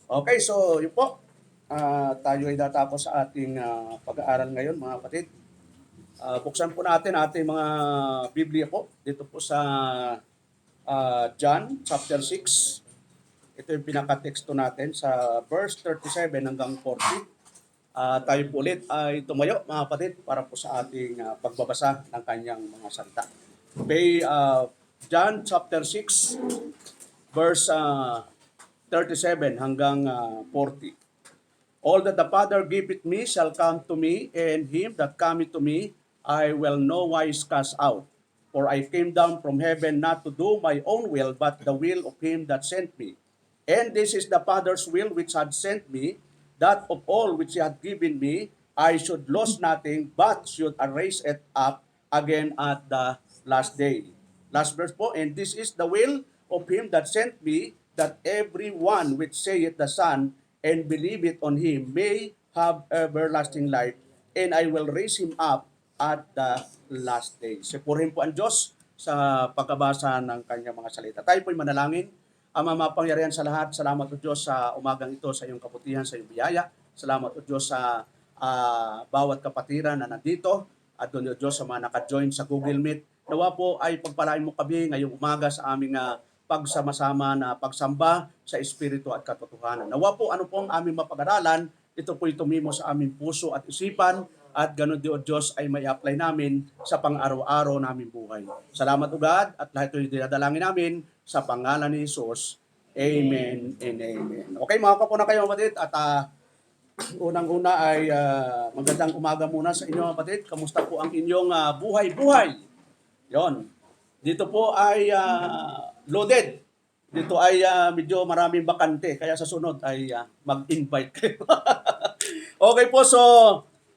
Okay, so yun po. Tayo ay datapos sa ating pag-aaral ngayon, mga kapatid. Buksan po natin ating mga Biblia po dito po sa John chapter 6. Ito yung pinaka-teksto natin sa verse 37 hanggang 40. Tayo po ulit ay tumayo, mga kapatid, para po sa ating pagbabasa ng kanyang mga salita. Okay, John chapter 6 verse 37 hanggang 40. All that the Father giveth me shall come to me, and him that cometh to me I will no wise cast out. For I came down from heaven not to do my own will, but the will of him that sent me. And this is the Father's will which had sent me, that of all which he had given me, I should lose nothing, but should raise it up again at the last day. Last verse po, and this is the will of him that sent me, that every one which saith the Son, and believe it on him may have everlasting life, and I will raise him up at the last day. Purihin po ang Diyos sa pagkabasa ng kanyang mga salita. Tayo po'y manalangin. Ama, mapangyarihan sa lahat, salamat o Diyos sa umagang ito, sa iyong kabutihan, sa iyong biyaya. Salamat o Diyos sa bawat kapatiran na nandito, at doon o Diyos sa mga naka-join sa Google Meet. Nawa po ay pagpalain mo kami ngayong umaga sa aming pagsama-sama na pagsamba sa Espiritu at katotohanan. Nawa po ano po ang aming mapag-aralan, ito po'y tumimo sa aming puso at isipan, at ganun di o Diyos ay may apply namin sa pang-araw-araw naming buhay. Salamat o God, at lahat ito'y dinadalangin namin sa pangalan ni Jesus. Amen and amen. Okay, mga kapuna kayo kapatid, at unang-una ay magandang umaga muna sa inyo kapatid. Kamusta po ang inyong buhay-buhay? Yon. Dito po ay loaded. Dito ay medyo maraming bakante. Kaya sa sunod ay mag-invite kayo. Okay po, so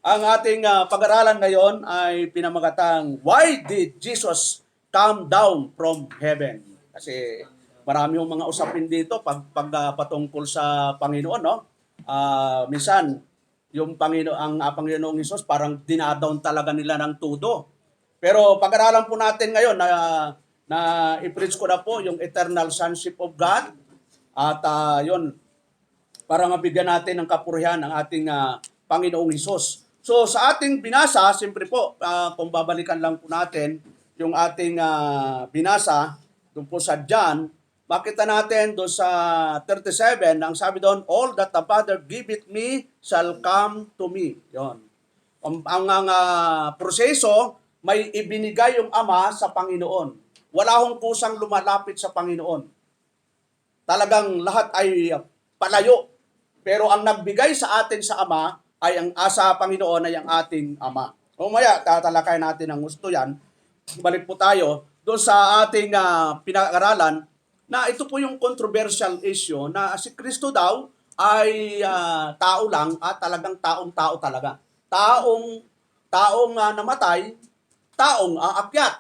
ang ating pag-aralan ngayon ay pinamagatang, Why did Jesus come down from heaven? Kasi marami yung mga usapin dito patungkol sa Panginoon, no? Minsan, yung ang Panginoong Hesus parang dinadown talaga nila ng tudo. Pero pag-aralan po natin ngayon na i-preach ko na po yung eternal sonship of God, at yun, para mabigyan natin ng kapurihan ang ating Panginoong Hesus. So sa ating binasa, siyempre po, kung babalikan lang po natin yung ating binasa doon po sa John, makita natin doon sa 37, ang sabi doon, all that the Father giveth me shall come to me. Yon. Ang proseso, may ibinigay yung Ama sa Panginoon. Wala hong kusang lumalapit sa Panginoon. Talagang lahat ay palayo. Pero ang nagbigay sa atin sa Ama ay sa Panginoon ay ang ating Ama. Umaya, tatalakay natin ang gusto yan. Balik po tayo doon sa ating pinag-aralan na ito po yung controversial issue na si Kristo daw ay tao lang at talagang taong-tao talaga. Taong namatay, taong aakyat.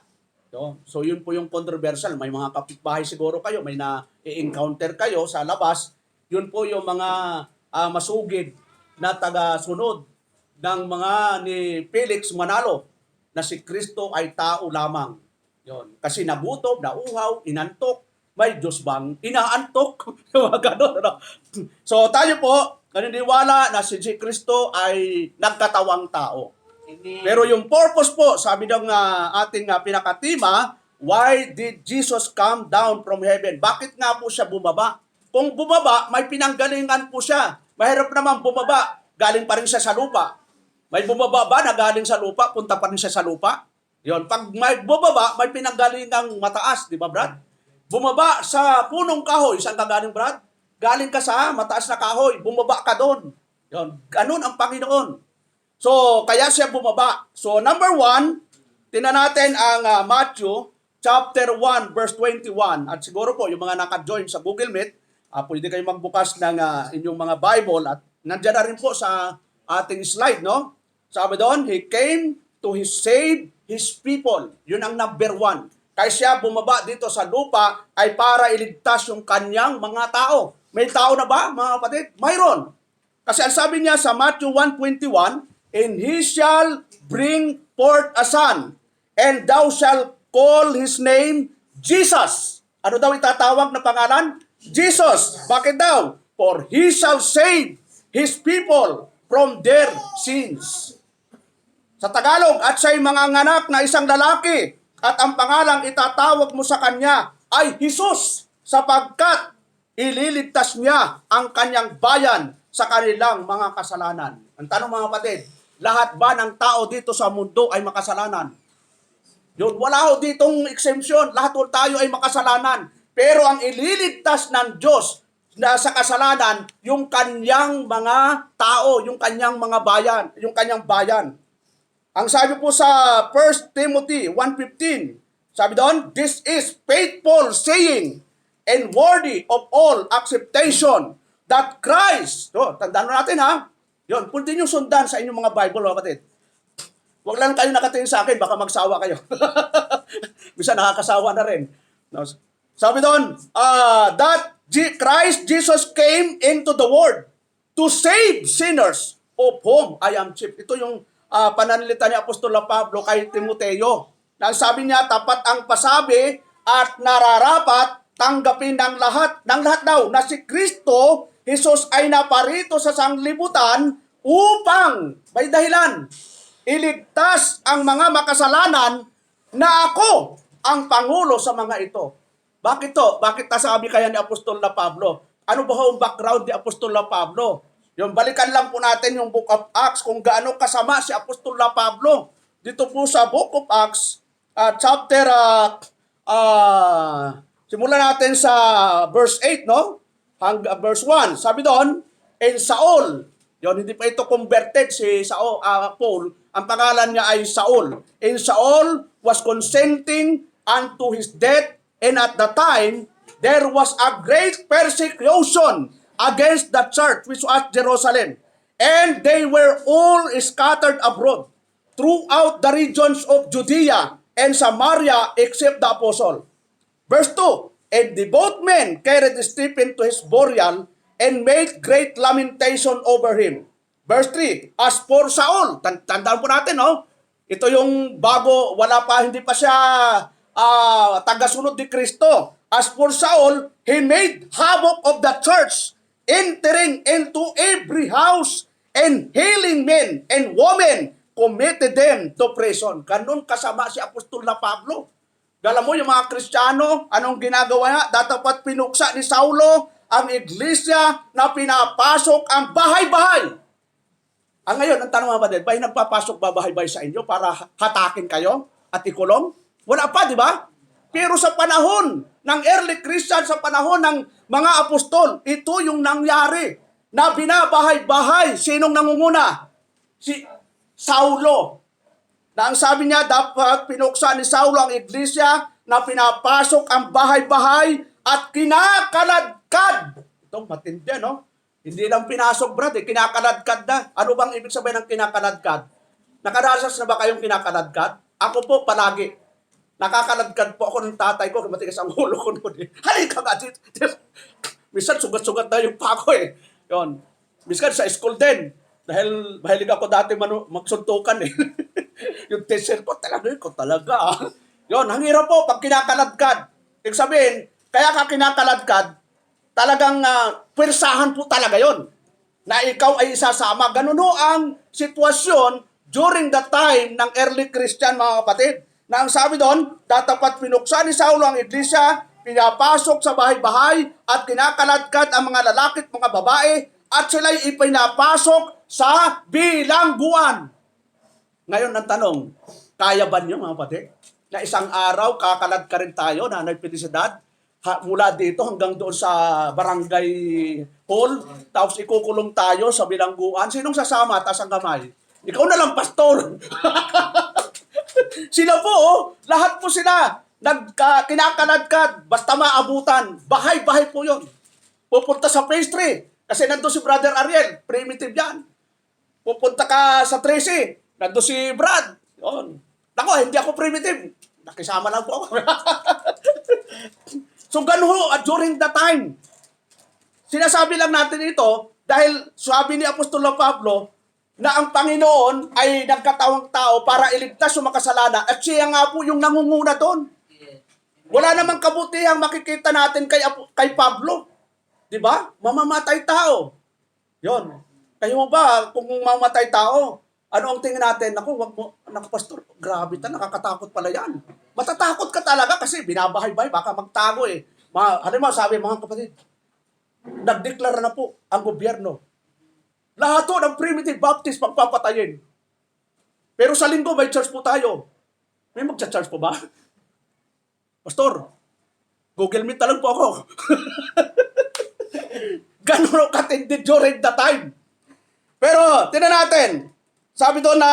So yun po yung controversial. May mga kapitbahay siguro kayo, may na-encounter kayo sa labas. Yun po yung mga masugid na taga-sunod ng mga ni Felix Manalo na si Kristo ay tao lamang. Yun. Kasi nagutom, nauhaw, inantok, may Diyos bang inaantok? Ganun. So tayo po, naniniwala na si Kristo ay nagkatawang tao. Pero yung purpose po, sabi ng ating pinakatima, why did Jesus come down from heaven? Bakit nga po siya bumaba? Kung bumaba, may pinanggalingan po siya. Mahirap naman bumaba, galing pa rin siya sa lupa. May bumaba ba na galing sa lupa, punta pa rin siya sa lupa? Yon, pag may bumaba, may pinanggalingang mataas, di ba Brad? Bumaba sa punong kahoy, saan ka galing Brad? Galing ka sa mataas na kahoy, bumaba ka doon. Yon, ganun ang Panginoon. So, kaya siya bumaba. So, number 1, tingnan natin ang Matthew chapter 1 verse 21. At siguro po, yung mga naka-join sa Google Meet, pwede kayo magbukas ng inyong mga Bible at nandiyan na rin po sa ating slide, no? Sabi doon, He came to save His people. Yun ang number 1. Kaya siya bumaba dito sa lupa ay para iligtas yung kanyang mga tao. May tao na ba, mga kapatid? Mayroon. Kasi ang sabi niya sa Matthew 1:21, and he shall bring forth a son, and thou shalt call his name Jesus. Ano daw itatawag na pangalan? Jesus. Bakit daw? for He shall save His people from their sins. Sa Tagalog, at siya'y manganganak na isang lalaki, at ang pangalang itatawag mo sa kanya ay Jesus, sapagkat ililigtas niya ang kanyang bayan sa kanilang mga kasalanan. Ang tanong mga kapatid, lahat ba ng tao dito sa mundo ay makasalanan? Yun, wala ho ditong exemption. Lahat ho tayo ay makasalanan. Pero ang ililigtas ng Diyos na sa kasalanan, yung kanyang mga tao, yung kanyang mga bayan, yung kanyang bayan. Ang sabi po sa 1 Timothy 1:15, sabi doon, this is faithful saying and worthy of all acceptation that Christ, tandaan natin ha, yun, pwede nyo sundan sa inyong mga Bible, kapatid. Huwag lang kayo nakatingin sa akin, baka magsawa kayo. Bisa nakakasawa na rin. No? Sabi doon, that Christ Jesus came into the world to save sinners, of whom I am chief. Ito yung pananalita ni Apostol Pablo kay Timoteo. Na sabi niya, tapat ang pasabi at nararapat tanggapin ng lahat daw na si Kristo, Jesus ay naparito sa sanglibutan upang, may dahilan, iligtas ang mga makasalanan na ako ang pangulo sa mga ito. Bakit to? Bakit nasabi kaya ni Apostol Pablo? Ano ba ang background ni Apostol Pablo? Yung balikan lang po natin yung Book of Acts kung gaano kasama si Apostol Pablo. Dito po sa Book of Acts, chapter, simulan natin sa verse 8, no? Verse 1. Sabi doon, and Saul, yun, hindi pa ito converted si Saul, Paul. Ang pangalan niya ay Saul. And Saul was consenting unto his death, and at the time, there was a great persecution against the church which was Jerusalem. And they were all scattered abroad throughout the regions of Judea and Samaria except the apostle. Verse 2, and the both men carried Stephen to his burial and made great lamentation over him. Verse 3, as for Saul, tandaan po natin, no? Ito yung bago, hindi pa siya tagasunod ni Kristo. As for Saul, he made havoc of the church, entering into every house and hailing men and women, committed them to prison. Ganun kasama si Apostol Pablo. Alam mo yung mga Kristiyano, anong ginagawa niya? Dapat pinuksa ni Saulo ang iglesia na pinapasok ang bahay-bahay. Ngayon, ang tanong mga kapatid, ba nagpapasok ba bahay-bahay sa inyo para hatakin kayo at ikulong? Wala pa, di ba? Pero sa panahon ng early Christian, sa panahon ng mga apostol, ito yung nangyari na binabahay-bahay. Sinong nangunguna? Si Saulo. Na ang sabi niya, dapat pinuksa ni Saulo ang iglesia na pinapasok ang bahay-bahay at kinakaladkad. Ito, matindi, no? Hindi lang pinasok, brad, kinakaladkad na. Ano bang ibig sabihin ng kinakaladkad? Nakaranas na ba kayong kinakaladkad? Ako po, palagi. Nakakaladkad po ako ng tatay ko, matigas ang ulo ko noon. Halika ka, minsan sugat-sugat na yung pako eh. Yun. Minsan sa school din. Dahil mahilig ako dati magsuntukan eh. Yung teacher ko talaga. Yun, ang hirap po pag kinakaladkad. Ibig sabihin, kaya ka kinakaladkad, talagang pwersahan po talaga yon na ikaw ay isasama. Ganun ho ang sitwasyon during the time ng early Christian, mga kapatid. Na ang sabi doon, tatapat pinuksa ni Saulo ang iglesia, pinapasok sa bahay-bahay at kinakaladkad ang mga lalaki at mga babae at sila'y ipinapasok sa bilangguan. Ngayon ang tanong, kaya ba niyo mga kapatid na isang araw kakalad ka rin tayo na nagpilisidad mula dito hanggang doon sa barangay hall, tapos ikukulong tayo sa bilangguan? Sinong sasama? Taas ang kamay. Ikaw na lang, pastor. Sila po, lahat po sila, kinakaladkad, basta maabutan. Bahay-bahay po yun. Pupunta sa phase 3, kasi nandun si Brother Ariel, primitive yan. Pupunta ka sa Tracy, nandun si Brad. Yun. Nako, hindi ako primitive. Nakisama lang po ako. So, ganun during the time. Sinasabi lang natin ito, dahil sabi ni Apostol Pablo, na ang Panginoon ay nagkatawang tao para iligtas yung makasalanan at siya nga po yung nangunguna doon. Wala namang kabutihang makikita natin kay Pablo. Di ba? Mamamatay tao. Yon. Kayo ba, kung mamamatay tao, ano ang tingin natin? Naku, pastor, grabe nakakatakot pala yan. Matatakot ka talaga kasi binabahay-bahay, baka magtago eh. Halimbawa, sabi mga kapatid, nagdeklara na po ang gobyerno. Lahat ng primitive Baptist pagpapatayin. Pero sa linggo, may church po tayo. May magcha-church po ba? Pastor, Google Meet na lang po ako. Ganun katindi during the time. Pero, tinan natin. Sabi doon na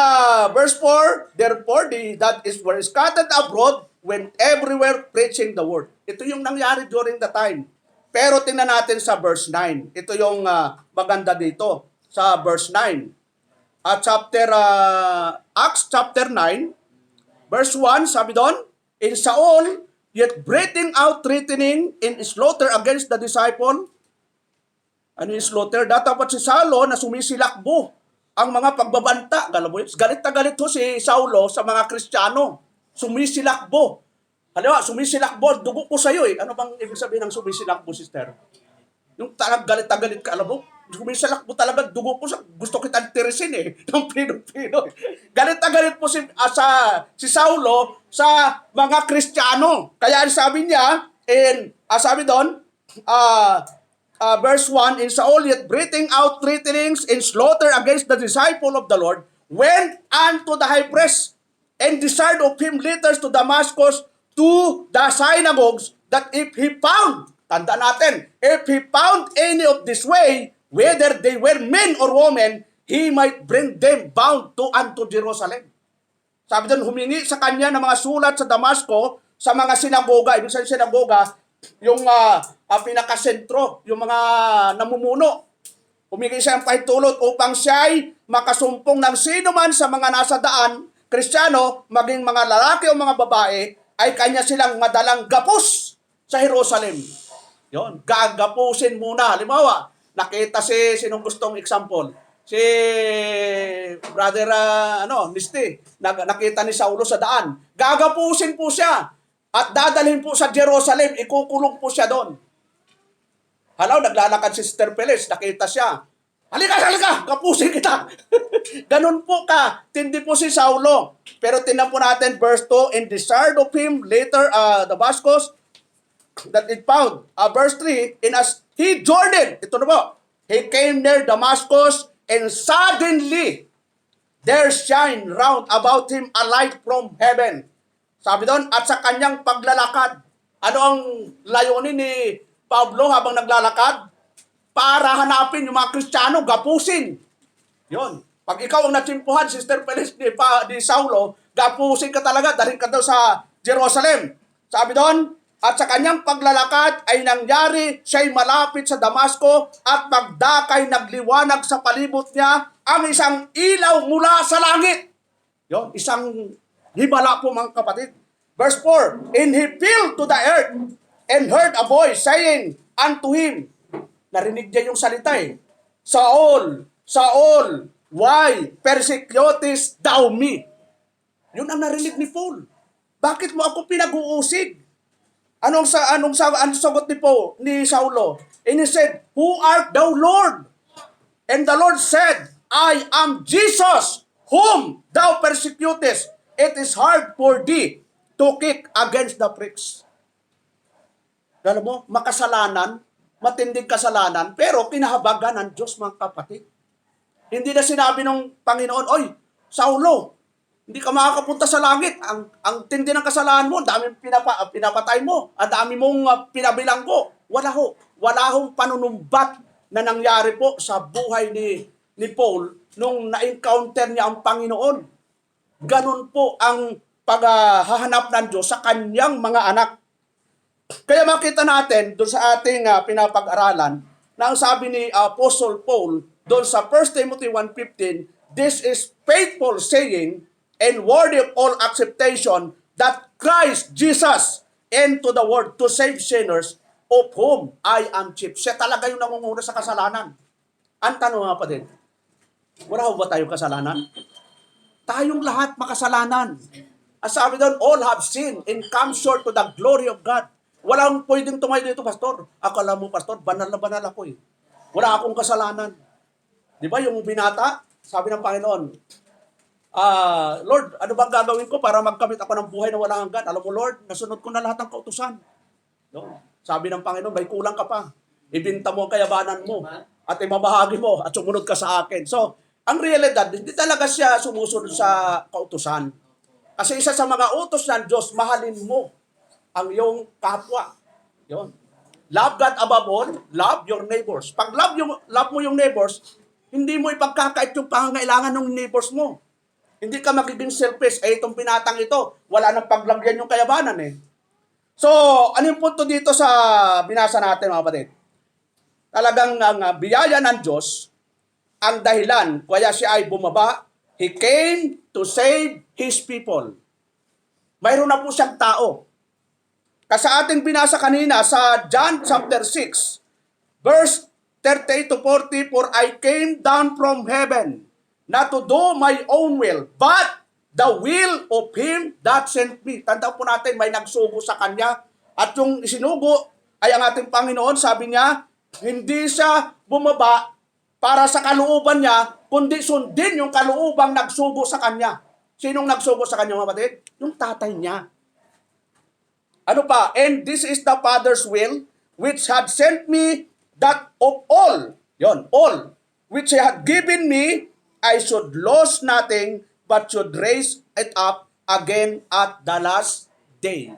verse 4, therefore, that is were scattered abroad when everywhere preaching the word. Ito yung nangyari during the time. Pero tingnan natin sa verse 9. Ito yung maganda dito sa verse 9. At Acts chapter 9, verse 1, sabi doon, in Saul, yet breathing out threatening in slaughter against the disciple. Ano yung slaughter? Dapat si Saulo na sumisilakbo ang mga pagbabanta. Galit na galit ho si Saulo sa mga Kristiyano. Sumisilakbo. Halimbawa, sumisilakbo, dugo ko sa'yo eh. Ano bang ibig sabihin ng sumisilakbo, sister? Yung talagang galit na galit ka, alam mo? Sumisilakbo talaga, dugo ko sa gusto kitang tirisin eh. Ng pino-pino. Galit na galit po si Saulo sa mga Kristiyano. Kaya sabi niya, sabi doon, verse 1, in Saul yet breathing out threatenings in slaughter against the disciple of the Lord, went unto the high priest and desired of him letters to Damascus to the synagogues, that if he found, tanda natin, if he found any of this way, whether they were men or women, he might bring them bound unto Jerusalem. Sabi doon, humingi sa kanya ng mga sulat sa Damasco, sa mga sinagoga. Ibig sabihin sinagoga, yung pinakasentro, yung mga namumuno. Humingi siya ng pahintulot upang siya'y makasumpong ng sino man sa mga nasa daan, Kristiyano, maging mga lalaki o mga babae, ay kanya silang madalang gapos sa Jerusalem. Yon, gagapusin muna. Halimbawa, nakita sinong gustong example? Si brother Nisti, nakita ni Saulo sa daan. Gagapusin po siya at dadalhin po sa Jerusalem, ikukulong po siya doon. Halaw, naglalakad si Sister Peles, nakita siya. Halika, kapusin kita. Ganun po tindi po si Saulo. Pero tingnan po natin verse 2, and desired of him later Damascus that it found. Verse 3, and as he journeyed, ito na po, he came near Damascus, and suddenly there shine round about him a light from heaven. Sabi doon, at sa kanyang paglalakad, ano ang layunin ni Pablo habang naglalakad? Para hanapin yung mga Kristiyano, gapusin. Yon. Pag ikaw ang natsimpuhan, Sister Peles di Saulo, gapusin ka talaga, dalhin ka daw sa Jerusalem. Sabi doon, at sa kanyang paglalakad ay nangyari, siya'y malapit sa Damasco at pagdakay nagliwanag sa palibot niya ang isang ilaw mula sa langit. Yon, isang himala po mga kapatid. Verse 4, and he fell to the earth and heard a voice saying unto him, narinig niya yung salita eh, Saul, Saul, why persecutest thou me? Yun ang narinig ni Paul. Bakit mo ako pinag-uusig? Anong sagot ni Saulo? And he said, who art thou, Lord? And the Lord said, I am Jesus, whom thou persecutest. It is hard for thee to kick against the pricks. Alam mo, makasalanan, matinding kasalanan, pero kinahabagan ng Diyos, mga kapatid. Hindi na sinabi ng Panginoon, oy, Saulo, hindi ka makakapunta sa langit. Ang tindi ng kasalanan mo, ang dami pinapatay mo, ang dami mong pinabilanggo. Wala hong panunumbat na nangyari po sa buhay ni Paul nung na-encounter niya ang Panginoon. Ganun po ang paghahanap ng Diyos sa kanyang mga anak. Kaya makita natin doon sa ating pinapag-aralan na ang sabi ni Apostle Paul doon sa 1 Timothy 1:15, this is faithful saying and worthy of all acceptation that Christ Jesus entered the world to save sinners, of whom I am chief. Siya talaga yung nangunguna sa kasalanan. Ang tanong nga pa din, wala ba tayong kasalanan? Tayong lahat makasalanan. Ang sabi doon, all have sinned and come short to the glory of God. Walang pwedeng tumayo dito, pastor. Akala mo, pastor, banal na banal ako eh. Wala akong kasalanan. Di ba yung binata, sabi ng Panginoon, Lord, ano bang gagawin ko para magkamit ako ng buhay na walang hanggan? Alam mo, Lord, nasunod ko na lahat ng kautusan. No? Sabi ng Panginoon, may kulang ka pa. Ibinta mo ang kayabanan mo at imamahagi mo at sumunod ka sa akin. So, ang realidad, hindi talaga siya sumusunod sa kautusan. Kasi isa sa mga utos ng Diyos, mahalin mo ang iyong kapwa. Yun. Love God above all, love your neighbors. Pag love mo yung neighbors, hindi mo ipagkakait yung pangangailangan ng neighbors mo. Hindi ka magiging selfish. Itong binatang ito, wala nang paglagyan yung kayabanan eh. So, ano yung punto dito sa binasa natin mga kapatid? Talagang ang biyaya ng Diyos, ang dahilan, kaya siya ay bumaba, He came to save His people. Mayroon na po siyang tao. Kasi ating binasa kanina sa John chapter 6, verse 38 to 40, For I came down from heaven, not to do my own will, but the will of Him that sent me. Tandaan po natin, may nagsugo sa Kanya. At yung isinugo ay ang ating Panginoon, sabi niya, hindi siya bumaba para sa kalooban niya, kundi sundin yung kaloobang nagsugo sa Kanya. Sinong nagsugo sa Kanya, mga kapatid? Yung tatay niya. Ano pa? And this is the Father's will, which had sent me, that of all, yon, all, which He had given me, I should lose nothing, but should raise it up again at the last day.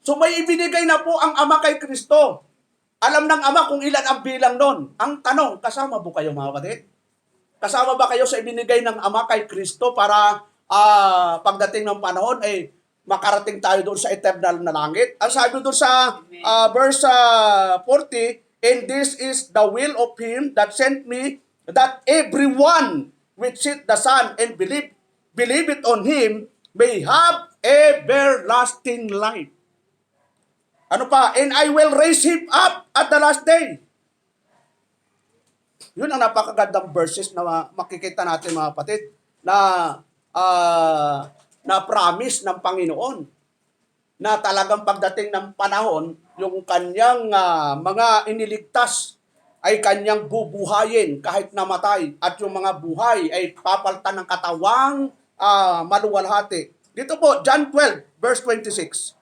So may ibinigay na po ang Ama kay Kristo. Alam ng Ama kung ilan ang bilang nun. Ang tanong, kasama po kayo mga kapatid? Kasama ba kayo sa ibinigay ng Ama kay Kristo para pagdating ng panahon ay makarating tayo doon sa eternal na langit? Ang sabi doon sa verse 40, And this is the will of Him that sent me, that everyone which seeth the Son and believe it on Him may have everlasting life. Ano pa? And I will raise Him up at the last day. Yun ang napakagandang verses na makikita natin mga kapatid na promise ng Panginoon na talagang pagdating ng panahon, yung kanyang mga iniligtas ay kanyang bubuhayin kahit namatay at yung mga buhay ay papaltan ng katawang maluwalhati. Dito po, John 12, verse 26.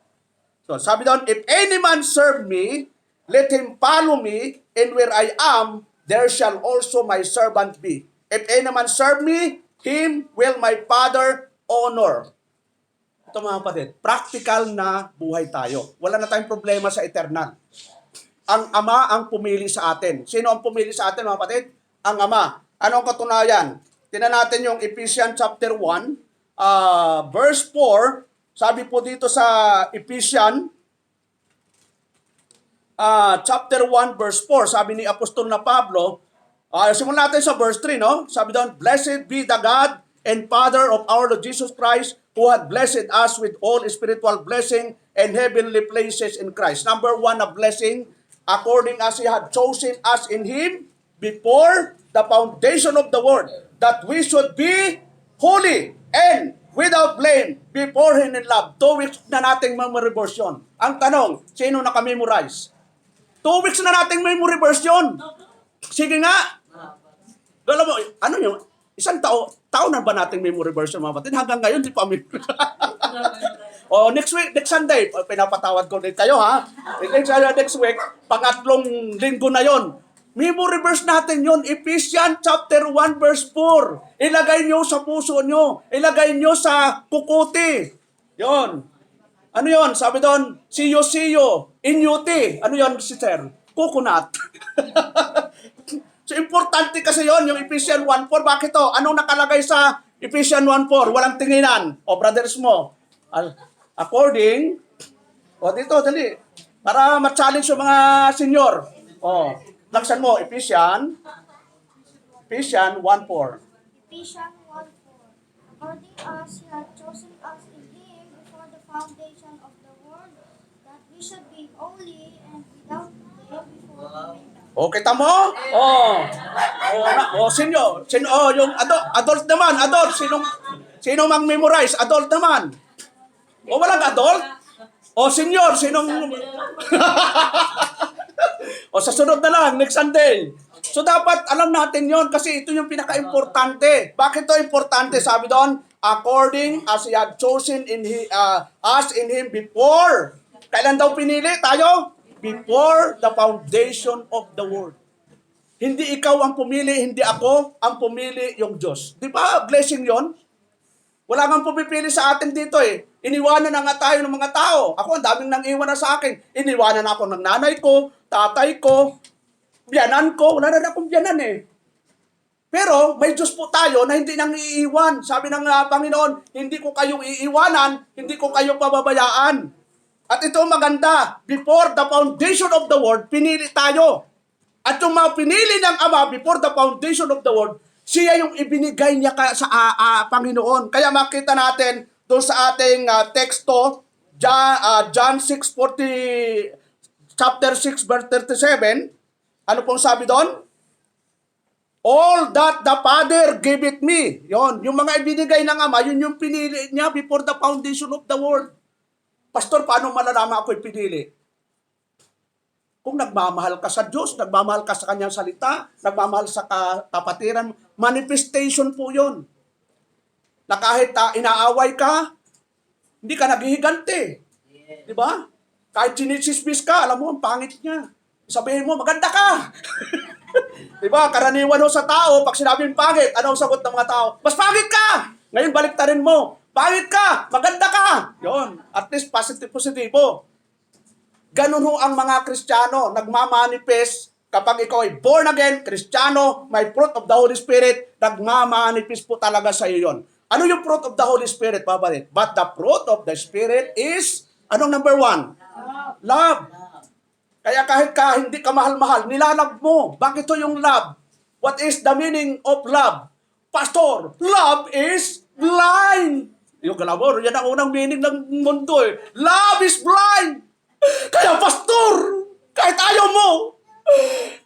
So, sabi doon, If any man serve me, let him follow me, and where I am, there shall also my servant be. If any man serve me, him will my Father honor. Ito mga kapatid, practical na buhay tayo. Wala na tayong problema sa eternal. Ang Ama ang pumili sa atin. Sino ang pumili sa atin mga kapatid? Ang Ama. Ano ang katunayan? Tingnan natin yung Ephesians chapter 1, verse 4. Sabi po dito sa Ephesians chapter 1 verse 4, sabi ni Apostol na Pablo, simulan natin sa verse 3, no? Sabi doon, Blessed be the God and Father of our Lord Jesus Christ, who had blessed us with all spiritual blessing and heavenly places in Christ. Number 1 na blessing, according as He had chosen us in Him before the foundation of the world, that we should be holy and without blame before Him in love. 2 weeks na nating memory verse yun. Ang tanong, sino naka-memorize? 2 weeks na nating memory verse yun. Sige nga. Alam mo, ano yun? Isang taon na ba nating memory verse yun, mga kapatid? Hanggang ngayon, di pa memory. Next week, next Sunday, pinapatawad ko din kayo, ha? Next week, pangatlong linggo na yon. Memory verse natin yon, Ephesians chapter 1 verse 4. Ilagay nyo sa puso nyo. Ilagay nyo sa kukuti. Yon. Ano yon? Sabi doon, siyo, inyuti. Ano yon, sister? Coconut. So, importante kasi yon yung Ephesians 1.4. Bakit to? Anong nakalagay sa Ephesians 1.4? Walang tinginan. O, brothers mo. According, dito, dali. Para ma-challenge yung mga senior. Laksan mo, Ephesians 1.4. Ephesians 1:4. According as He had chosen us in Him before the foundation of the world, that we should be holy and without blame before Him. Kita mo? Sino, yung adult naman, adult. Sino mag-memorize? Adult naman. Walang adult? O, senyor, sinong... O, sa sunod na lang, next Sunday. So, dapat alam natin yon kasi ito yung pinaka-importante. Bakit ito importante? Sabi doon, according as He had chosen us in Him before. Kailan daw pinili tayo? Before the foundation of the world. Hindi ikaw ang pumili, hindi ako ang pumili, yung Diyos. Di ba, blessing yon? Wala kang pumipili sa atin dito eh. Iniwanan na nga tayo ng mga tao. Ako, ang daming nang iwan na sa akin. Iniwanan ako ng nanay ko, tatay ko, biyanan ko. Wala na akong biyanan eh. Pero may Diyos po tayo na hindi nang iiwan. Sabi ng Panginoon, hindi ko kayo iiwanan, hindi ko kayo pababayaan. At ito maganda, before the foundation of the world, pinili tayo. At yung mga pinili ng Ama before the foundation of the world, siya yung ibinigay niya sa Panginoon. Kaya makita natin doon sa ating teksto, John 6:40, chapter 6, verse 37, ano pong sabi doon? All that the Father gave it me. Yon, yung mga ibinigay ng Ama, yun yung pinili niya before the foundation of the world. Pastor, paano malalaman ako pinili? Kung nagmamahal ka sa Diyos, nagmamahal ka sa Kanyang salita, nagmamahal sa kapatiran, manifestation po yun. Na kahit inaaway ka, hindi ka naghihiganti. Di ba? Kahit sinisismis ka, alam mo, ang pangit niya. Sabihin mo, maganda ka. Di ba? Karaniwan ho sa tao, pag sinabing pangit, ano ang sagot ng mga tao? Mas pangit ka! Ngayon, baliktarin mo. Pangit ka! Maganda ka! Yon, at least positibo. Ganun ho ang mga Kristiyano, nagmamanifest kapag ikaw ay born again, Kristiyano, may fruit of the Holy Spirit, nagmamanifest po talaga sa iyo yun. Ano yung fruit of the Holy Spirit, babalit? But the fruit of the Spirit is, anong number 1? Love. Kaya kahit hindi ka mahal-mahal, nilalove mo. Bakit ito yung love? What is the meaning of love? Pastor, love is blind. Yung kalabor, yan ang unang meaning ng mundo eh. Love is blind. Kaya pastor, kahit ayaw mo,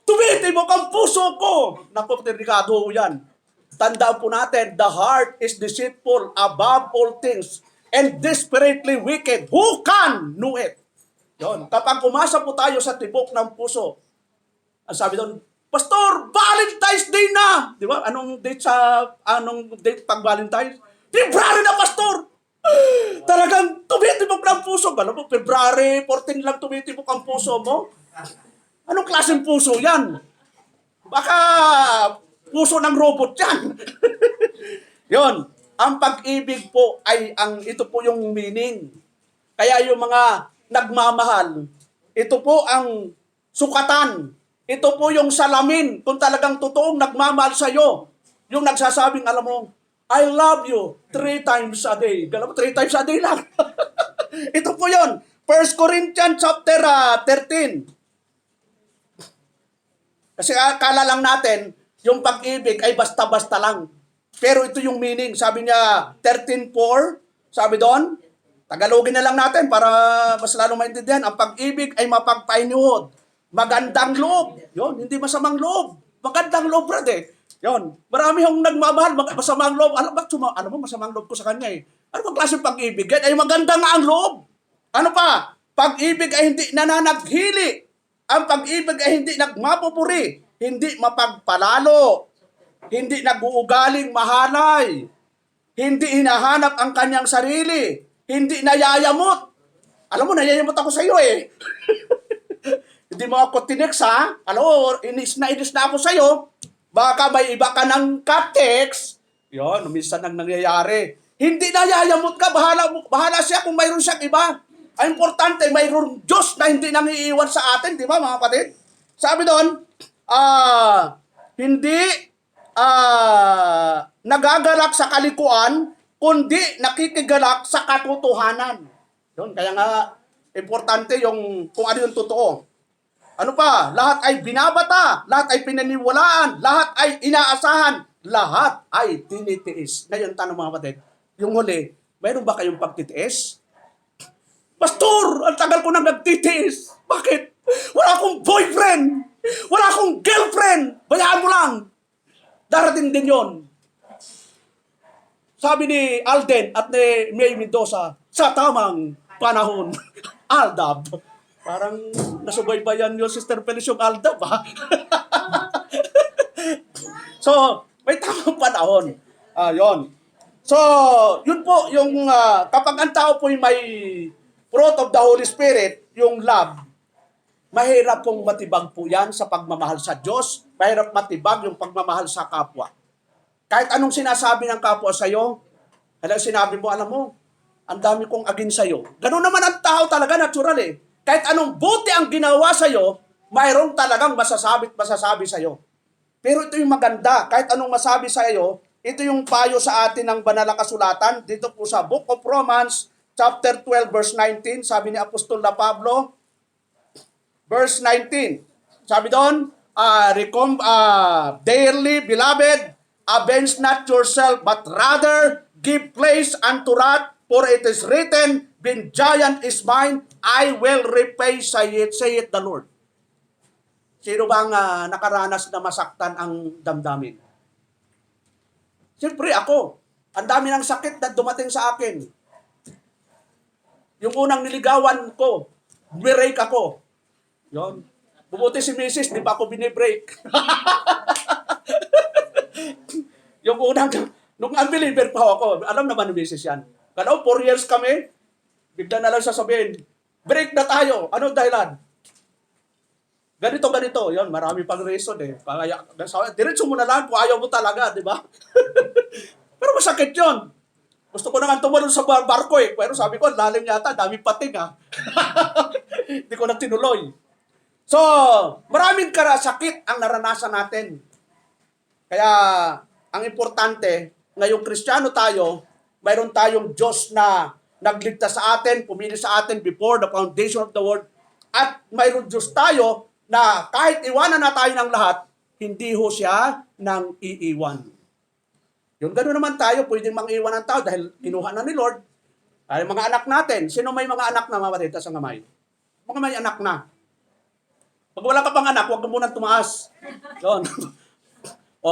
tumitibok ang puso ko. Naku, delikado yan. Tandaan po natin, the heart is deceitful above all things and desperately wicked. Who can know it? Yon. Kapag umasa po tayo sa tibok ng puso, ang sabi doon, Pastor, Valentine's Day na! Di ba? Anong date pag Valentine's? February na, Pastor! Talagang tumitibok ng puso. Alam mo, February 14 lang tumitibok ang puso mo. Anong klaseng puso yan? Baka puso ng robot yan. Yon. Ang pag-ibig po ay ito po yung meaning. Kaya yung mga nagmamahal, ito po ang sukatan. Ito po yung salamin kung talagang totoong nagmamahal sa'yo. Yung nagsasabing, alam mo, I love you 3 times a day. Alam mo, 3 times a day lang. Ito po yun. 1 Corinthians chapter 13. Kasi akala lang natin, yung pag-ibig ay basta-basta lang. Pero ito yung meaning. Sabi niya, 13:4, sabi doon, Tagalogin na lang natin para mas lalong maintindihan. Ang pag-ibig ay mapagpainuhod. Magandang loob. Yun, hindi masamang loob. Magandang loob, brad eh. Yun. Marami yung nagmamahal, masamang loob. Alam mo, masamang loob ko sa kanya eh. Ano bang klase pag-ibig? Ay maganda nga ang loob. Ano pa? Pag-ibig ay hindi nananaghili. Ang pag-ibig ay hindi nagmapupuri. Hindi mapagpalalo. Hindi nag-uugaling mahalay. Hindi hinahanap ang kanyang sarili. Hindi nayayamot. Alam mo, nayayamot ako sa iyo eh. Hindi mo ako tinex ha. Alam mo, inis na ako sa iyo. Baka may iba ka ng ka-text. Yun, minsan nang nangyayari. Hindi nayayamot ka. Bahala siya kung mayroon siyang iba. Ang importante, mayroon Diyos na hindi nang iiwan sa atin. Di ba mga kapatid? Sabi doon, hindi nagagalak sa kalikuan, kundi nakikigalak sa katotohanan. Yun, kaya nga, importante yung kung ano yung totoo. Ano pa? Lahat ay binabata, lahat ay pinaniwalaan, lahat ay inaasahan, lahat ay tinitiis. Ngayon, tanong mga kapatid, yung huli, mayroon ba kayong pagtitiis? Pastor, ang tagal ko nang nagtitiis. Bakit? Wala akong boyfriend. Wala akong girlfriend. Bayaan mo lang. Darating din yon. Sabi ni Alden at ni May Mendoza, sa tamang panahon. Aldab. Parang nasubaybayan yung Sister Felicia yung Aldab, ha? So, may tamang panahon. Yon. So, yun po, yung kapag ang tao po may fruit of the Holy Spirit, yung love, mahirap pong matibag po yan sa pagmamahal sa Diyos, mahirap matibag yung pagmamahal sa kapwa. Kahit anong sinasabi ng kapwa sa'yo, halang sinabi mo, alam mo, ang dami kong agin sa'yo. Ganun naman ang tao talaga, natural eh. Kahit anong buti ang ginawa sa'yo, mayroong talagang masasabi sa'yo. Pero ito yung maganda, kahit anong masabi sa iyo, ito yung payo sa atin ng banal na kasulatan, dito po sa Book of Romans, chapter 12, verse 19, sabi ni Apostol na Pablo, verse 19, sabi doon, dearly beloved, avenge not yourself, but rather give place unto wrath, for it is written, vengeance is mine, I will repay, saith the Lord. Sino bang nakaranas na masaktan ang damdamin? Siyempre ako. Ang dami ng sakit na dumating sa akin. Yung unang niligawan ko, break ako. Yon. Bumuti si Mrs., di pa ako binibreak. Yung unang, nung unbeliever pa ako, alam naman ni Mrs. yan. Kala 4 years kami, bigla na lang sasabihin, break na tayo. Ano dahilan? Ganito. Yon, marami pang reason eh. Kaya, diretso mo na lang kung ayaw mo talaga, di ba? Pero masakit yon. Gusto ko naman tumalon sa barko eh. Pero sabi ko, lalim yata, dami pating ha. Hindi ko na tinuloy. So, maraming sakit ang naranasan natin. Kaya, ang importante, ngayong Kristiyano tayo, mayroon tayong Diyos na nagligtas sa atin, pumili sa atin before the foundation of the world. At mayroon Diyos tayo na kahit iwanan na tayo ng lahat, hindi ho siya nang iiwan. Yung gano'n naman tayo, pwedeng mang-iwan ng tao dahil kinuha na ni Lord. Ay, mga anak natin, sino may mga anak na mamatita sa kamay? Mga may anak na. Pag wala ka pang anak, huwag ka munang tumaas. Yun. O,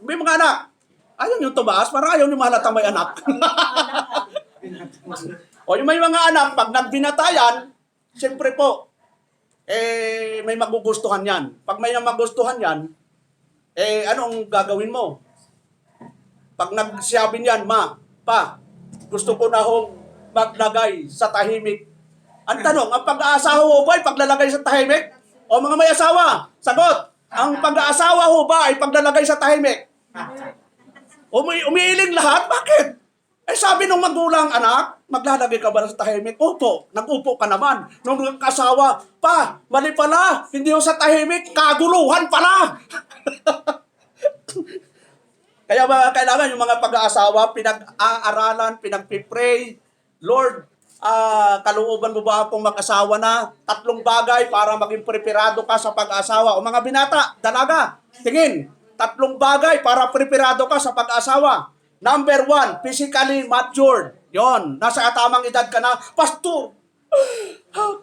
may mga anak. Ayaw nyo tumaas, parang ayaw nyo mahalata may anak. O, yung may mga anak, pag nagbinatayan, siyempre po, may magugustuhan yan. Pag may magugustuhan yan, anong gagawin mo? Pag nagsabi niyan, pa, gusto ko na hong maglagay sa tahimik. Ang tanong, ang pag-aasawa ho ba ay paglalagay sa tahimik? O mga may asawa, sagot, ang pag-aasawa ho ba ay paglalagay sa tahimik? Umiiling lahat? Bakit? Sabi nung magulang, anak, maglalagay ka ba sa tahimik? Opo, nag-upo ka naman. Nung kasawa, pa, mali pala, hindi ho sa tahimik, kaguluhan pala. Kaya kailangan yung mga pag-aasawa, pinag-aaralan, pinag-pray, Lord, kalooban mo ba akong mag-asawa na? 3 bagay para maging preparado ka sa pag-asawa. O mga binata, dalaga, tingin, 3 bagay para preparado ka sa pag-asawa. Number 1, physically matured. Yon, nasa tamang edad ka na. Pastor,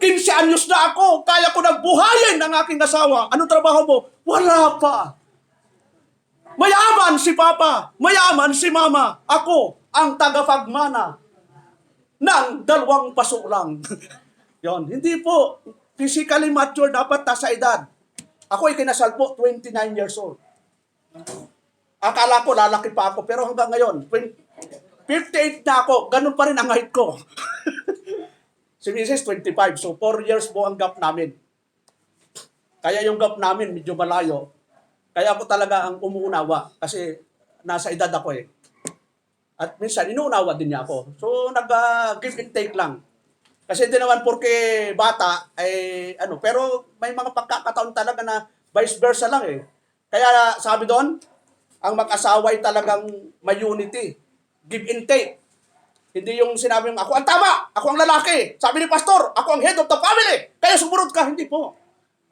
15 anyos na ako. Kaya ko nang buhayin ang aking asawa. Anong trabaho mo? Wala pa. Mayaman si Papa. Mayaman si Mama. Ako ang tagapagmana ng 2 paso lang. Yon, hindi po. Physically mature dapat nasa edad. Ako ay kinasal po, 29 years old. Akala ko lalaki pa ako, pero hanggang ngayon, 58 na ako, ganun pa rin ang height ko. Si Mrs. 25, so 4 years po ang gap namin. Kaya yung gap namin medyo malayo. Kaya ako talaga ang umuunawa, kasi nasa edad ako eh. At minsan, inuunawa din niya ako. So, nag-give and take lang. Kasi hindi naman porke bata, pero may mga pagkakataon talaga na vice versa lang eh. Kaya sabi doon, ang mag-asawa ay talagang may unity. Give and take. Hindi yung sinabi mo, ako ang tama, ako ang lalaki. Sabi ni pastor, ako ang head of the family. Kaya sumunod ka. Hindi po.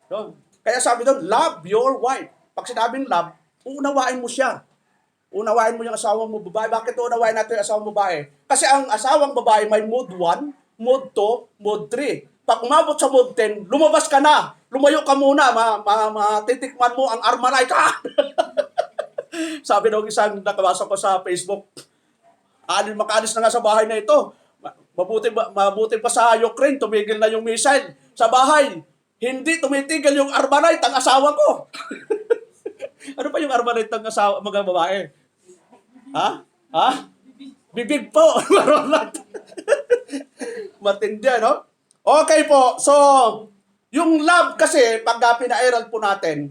Doon. Kaya sabi doon, love your wife. Pag sinabing love, uunawain mo siya. Unawain mo yung asawang mo babae. Bakit unawain natin yung asawang babae? Kasi ang asawang babae may mood 1, mood 2, mood 3. Pag umabot sa mood 10, lumabas ka na. Lumayo ka muna. Matitikman mo ang Armalite. Sabi ng isang nakabasa ko sa Facebook, makaalis na nga sa bahay na ito. Mabuti pa sa Ukraine, tumigil na yung missile sa bahay. Hindi tumitigil yung Armalite, ang asawa ko. Ano pa yung Armalite ng asawa, mga babae? Ha? Ha? Bibig po. Matindi, no? Okay po. So, yung love kasi, pag pinairal po natin,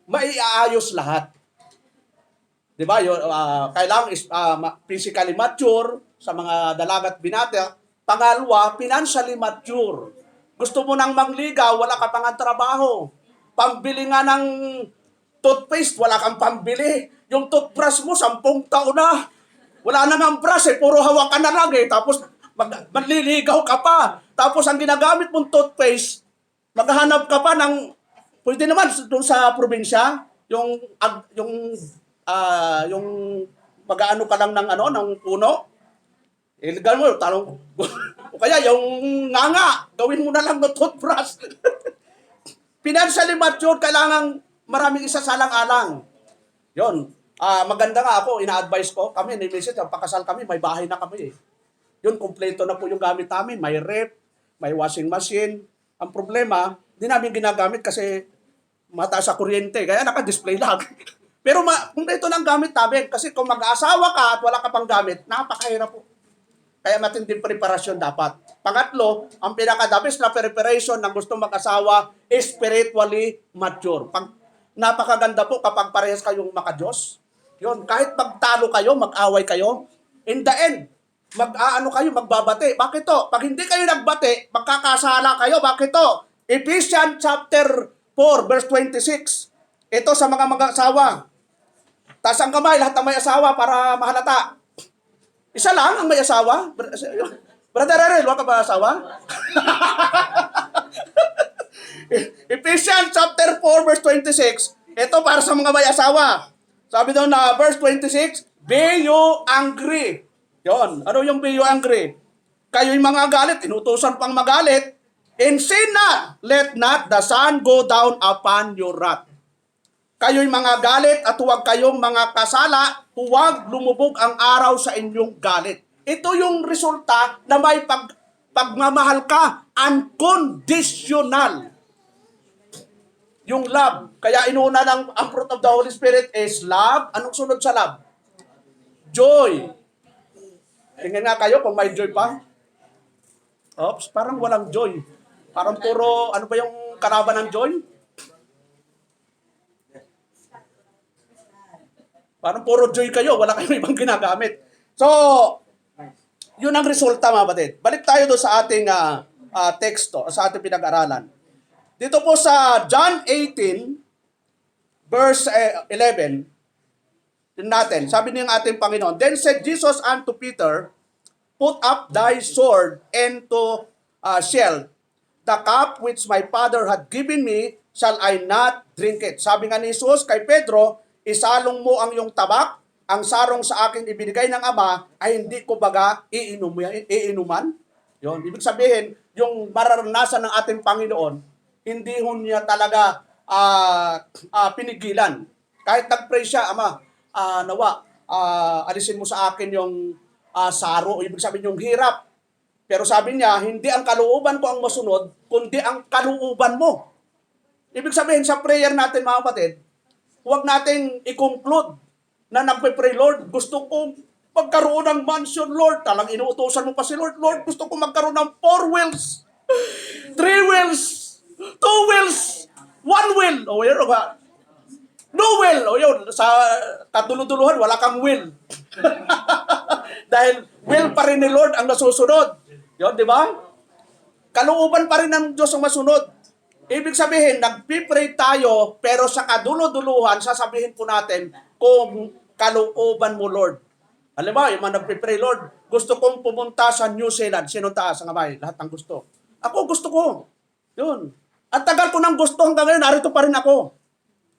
maiaayos lahat. Di ba? Kailangan physically mature sa mga dalaga at binata. Pangalawa, financially mature. Gusto mo nang mangligaw, wala ka pang trabaho. Pambili nga ng toothpaste, wala kang pambili. Yung toothbrush mo, 10 taon na. Wala na nga brush puro hawakan na lang Tapos manliligaw ka pa. Tapos ang ginagamit mong toothpaste, maghahanap ka pa ng, pwede naman doon sa probinsya, yung mag-aano ka lang ng puno. Illegal mo, talong, o kaya yung nganga, gawin mo na lang ng toothbrush. Financially mature, kailangan maraming isasalang-alang. Yon. Maganda nga ako, ina-advise ko, kami, ni Mrs. Pakasal kami, may bahay na kami. Yun, kumpleto na po yung gamit namin. May rep, may washing machine. Ang problema, di namin ginagamit kasi mataas sa kuryente, kaya naka-display lang. Pero kumpleto ng gamit namin, kasi kung mag-aasawa ka at wala ka pang gamit, napakahirap po. Kaya matinding preparasyon dapat. Pangatlo, ang pinaka-dabis na preparation ng gustong mag-asawa is spiritually mature. Napakaganda po kapag parehas kayong maka-Diyos. Yun, kahit magtalo kayo, mag-away kayo, in the end, magbabate. Bakit to? Pag hindi kayo nagbate, magkakasala kayo. Bakit to? Ephesians chapter 4, verse 26. Ito sa mga mag-asawa. Taas ang kamay, lahat ng may asawa para mahalata. Isa lang ang may asawa? Brother Erel, wala ka ba asawa? Ephesians chapter 4, verse 26. Ito para sa mga may asawa. Sabi doon na verse 26, be you angry. Yon. Ano yung be you angry? Kayo'y mga galit, inutusan pang magalit. And sin not, let not the sun go down upon your wrath. Kayo'y mga galit at huwag kayong mga kasala, huwag lumubog ang araw sa inyong galit. Ito yung resulta na may pagmamahal ka, unconditional. Yung love. Kaya inuna ang fruit of the Holy Spirit is love. Anong sunod sa love? Joy. Tingnan nga kayo kung may joy pa. Oops, parang walang joy. Parang puro, ano ba yung karaban ng joy? Parang puro joy kayo, wala kayong ibang ginagamit. So, yun ang resulta mga batid. Balik tayo doon sa ating teksto, sa ating pinag-aralan. Dito po sa John 18, verse 11, natin, sabi ng ating Panginoon, then said Jesus unto Peter, put up thy sword and to shield. The cup which my Father had given me, shall I not drink it? Sabi nga ni Jesus kay Pedro, isalong mo ang iyong tabak, ang sarong sa akin ibinigay ng Ama, ay hindi ko baga iinuman? Yun. Ibig sabihin, yung mararanasan ng ating Panginoon, hindi ho niya talaga pinigilan. Kahit nag-pray siya, Ama, nawa, alisin mo sa akin yung saro, ibig sabihin yung hirap. Pero sabi niya, hindi ang kalooban ko ang masunod, kundi ang kalooban mo. Ibig sabihin, sa prayer natin, mga kapatid, huwag nating i-conclude na nagpe-pray, Lord, gusto ko magkaroon ng mansion, Lord. Talang inuutosan mo pa si Lord, Lord, gusto ko magkaroon ng 4 wheels, 3 wheels, 2 wheels, 1 wheel. O yun, no wheel. O yun, sa katuluduluhan, wala kang will. Dahil will pa rin ni Lord ang nasusunod. Yun, di ba? Kalooban pa rin ng Diyos ang masunod. Ibig sabihin, nagpipray tayo, pero sa kaduluduluhan, sasabihin po natin, kung kalooban mo, Lord. Alam mo, yung mga nagpipray, Lord, gusto kong pumunta sa New Zealand. Sino taas ang kamay? Lahat ng gusto. Ako, gusto ko. Yun. At tagal ko ng gusto hanggang ngayon, narito pa rin ako.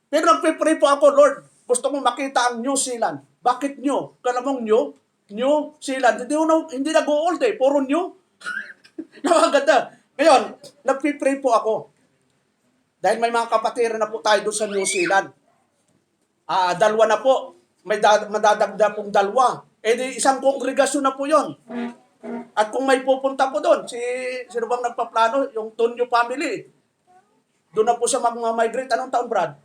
Pero nagpipray po ako, Lord, gusto kong makita ang New Zealand. Bakit new? Kalamang new? New Zealand. Hindi nag-old puro new. Nakaganda. Ngayon, nagpipray po ako. Dahil may mga kapatiran na po tayo doon sa New Zealand. 2 na po. May madadagda pong 2. Di isang kongregasyon na po yon. At kung may pupunta po doon, sino bang nagpaplano? Yung Tonyo family. Doon na po siya mag-migrate. Anong taon, Brad?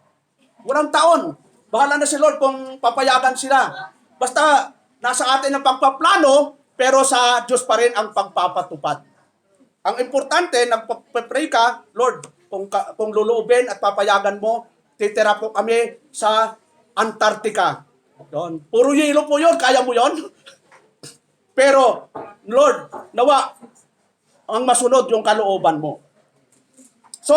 Walang taon. Bahala na si Lord kung papayagan sila. Basta, nasa atin ang pagpaplano, pero sa Diyos pa rin ang pagpapatupad. Ang importante, nagpa-pray ka, Lord, kung luluubin at papayagan mo, titira po kami sa Antarctica. Doon. Puro yelo po yun. Kaya mo yun? Pero, Lord, nawa, ang masunod yung kalooban mo. So,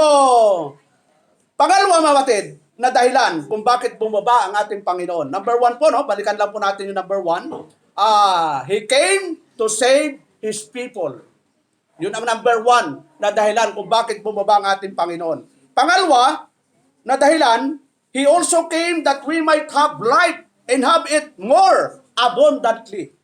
pangalawa mga kapatid, na dahilan kung bakit bumaba ang ating Panginoon. Number 1 po, no? Balikan lang po natin yung number 1. He came to save His people. Yun ang number 1 na dahilan kung bakit bumaba ang ating Panginoon. Pangalawa, na dahilan, He also came that we might have life and have it more abundantly.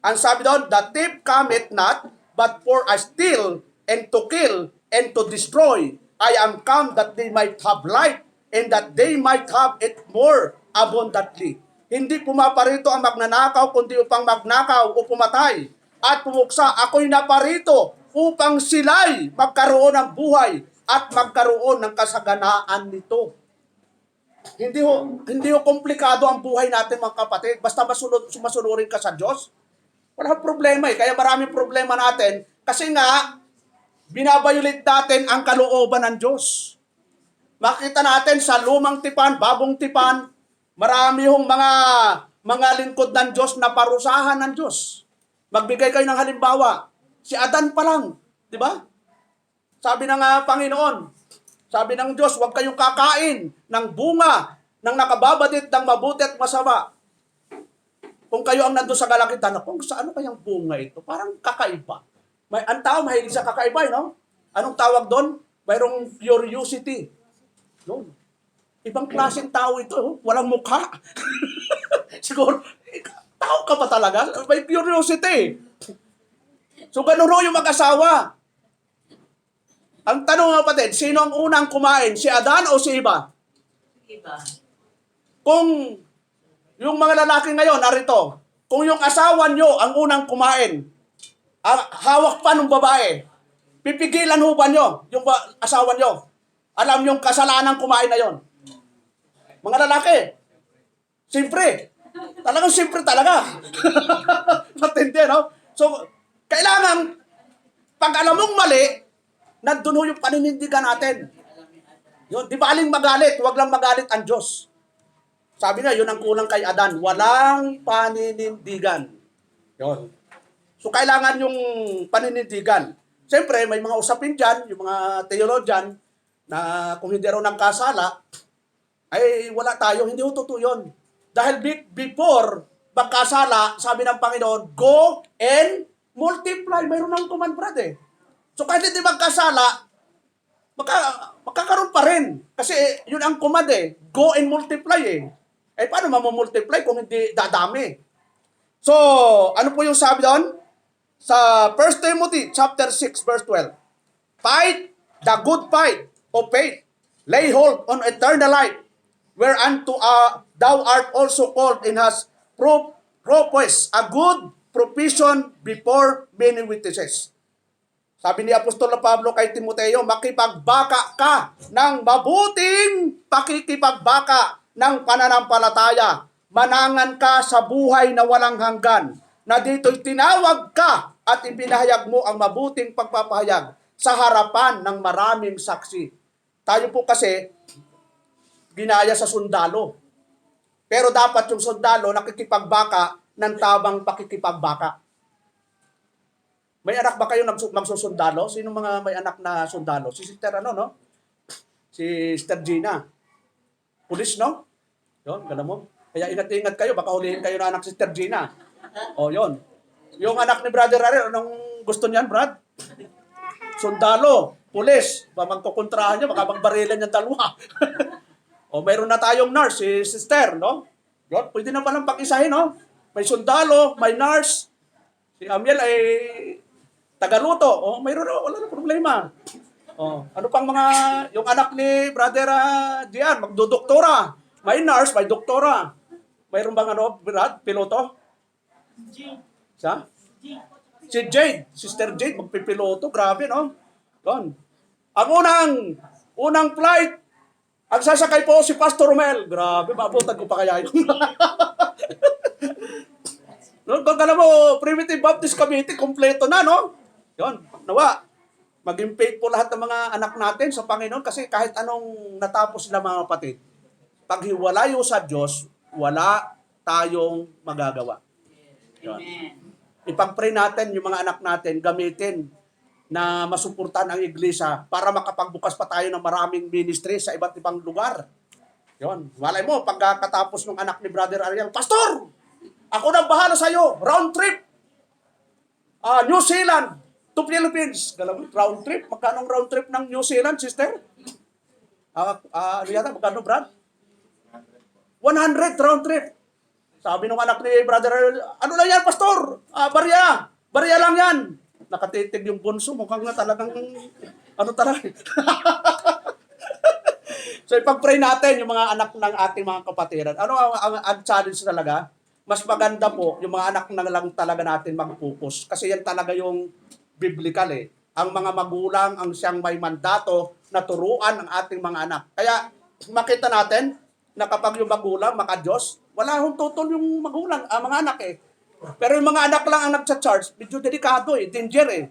Ang sabi doon, the thief cometh not, but for a steal, and to kill, and to destroy. I am come that they might have life, and that they might have it more abundantly. Hindi pumaparito ang magnanakaw, kundi upang magnakaw o pumatay. At pumuksa, ako'y naparito upang sila'y magkaroon ng buhay at magkaroon ng kasaganaan nito. Hindi ho komplikado ang buhay natin mga kapatid. Basta masunurin ka sa Diyos. Wala problema eh. Kaya maraming problema natin. Kasi nga, binabayulit natin ang kalooban ng Diyos. Makita natin sa lumang tipan, bagong tipan, marami hong mga lingkod ng Diyos na parusahan ng Diyos. Magbigay kayo ng halimbawa. Si Adan pa lang, di ba? Sabi ng Panginoon, sabi ng Diyos, huwag kayong kakain ng bunga ng nakababadit ng mabuti at masama. Kung kayo ang nandun sa galakitan, kung saan kayang bunga ito? Parang kakaiba. Ang tao mahilig sa kakaiba, no? Anong tawag doon? Mayroong curiosity. Doon. Ibang klaseng tao ito, walang mukha. Siguro, tao ka pa talaga? May curiosity. So, ganun ho yung mag-asawa. Ang tanong nga kapatid, sino ang unang kumain? Si Adan o si Eva? Iba. Kung yung mga lalaki ngayon, narito, kung yung asawa nyo ang unang kumain, hawak pa ng babae, pipigilan ho ba nyo yung asawa nyo? Alam yung kasalanan kumain na yon. Mga lalaki, siyempre. Talagang siyempre talaga. Matindi, no? So, kailangan, pag alam mong mali, nandun ho yung paninindigan natin. Yun, di ba aling magalit? Huwag lang magalit ang Diyos. Sabi niya, yun ang kulang kay Adan. Walang paninindigan. Yun. So, kailangan yung paninindigan. Siyempre, may mga usapin dyan, yung mga theologian, na kung hindi raw nagkasala, ay wala tayo, hindi ho totoo yun. Dahil before magkasala, sabi ng Panginoon, go and multiply. Mayroon ng command, brad eh. So kahit hindi magkasala, magkakaroon pa rin. Kasi yun ang command eh, go and multiply eh. Eh paano mamumultiply kung hindi dadami? So, ano po yung sabi doon? Sa 1 Timothy chapter 6 verse 12. Fight the good fight of faith, lay hold on eternal life, whereunto thou art also called and hast professed a good profession before many witnesses. Sabi ni Apostol Pablo kay Timoteo, makipagbaka ka ng mabuting pakikipagbaka ng pananampalataya. Manangan ka sa buhay na walang hanggan, na dito'y tinawag ka at ipinahayag mo ang mabuting pagpapahayag sa harapan ng maraming saksi. Tayo po kasi, ginaya sa sundalo. Pero dapat yung sundalo nakikipagbaka ng tabang pakikipagbaka. May anak ba kayo magsusundalo? Sino mga may anak na sundalo? Si Sister no? Si Sister Gina. Pulis, no? Yun, gano'n mo. Kaya ingat-ingat kayo, baka hulihin kayo na anak si Sister Gina. O, yun. Yung anak ni Brother Ariel, anong gusto niyan, Brad? Sundalo, pulis, magkukontrahan niya, baka magbarilan niya dalawa. O mayroon na tayong nurse, si Sister, no? Yun, pwede na palang pag-isahin, no? May sundalo, may nurse. Si Amiel ay tagaluto. O mayroon na, wala na problema. O, ano pang mga, yung anak ni Brother Gian, magdodoktora. May nurse, may doktora. Mayroon bang Brad, piloto? Sa? Si Jade, Sister Jade, magpipiloto. Grabe, no? Yun. Ang unang flight, ang sasakay po si Pastor Romel. Grabe, maabutan ko pa kaya yun. No, kung alam mo, Primitive Baptist Committee, kompleto na, no? Yun, nawa. Maging faithful lahat ng mga anak natin sa Panginoon kasi kahit anong natapos na mga kapatid, pag hiwalayo sa Diyos, wala tayong magagawa. Yun. Ipag-pray natin yung mga anak natin, gamitin na masuportahan ang iglesia para makapagbukas pa tayo ng maraming ministry sa iba't ibang lugar. Yun. Malay mo, pagkatapos ng anak ni Brother Ariel, Pastor! Ako nang bahala sa'yo. Round trip. New Zealand to Philippines. Round trip. Magkano round trip ng New Zealand, sister? Ano yata? Magkano, Brad? 100 round trip. Sabi ng anak ni Brother, ano lang yan, Pastor? Barya. Barya lang yan. Nakatitig yung bunso. Mukhang na talagang, ano talaga. So ipag-pray natin yung mga anak ng ating mga kapatiran. Ano ang challenge talaga? Mas maganda po yung mga anak na lang talaga natin mag-focus. Kasi yan talaga yung biblical eh. Ang mga magulang ang siyang may mandato na turuan ang ating mga anak. Kaya makita natin na kapag yung magulang, maka-Diyos, wala hong tutol yung magulang, mga anak eh. Pero yung mga anak lang ang nagsa-charge, medyo delikado eh, danger eh.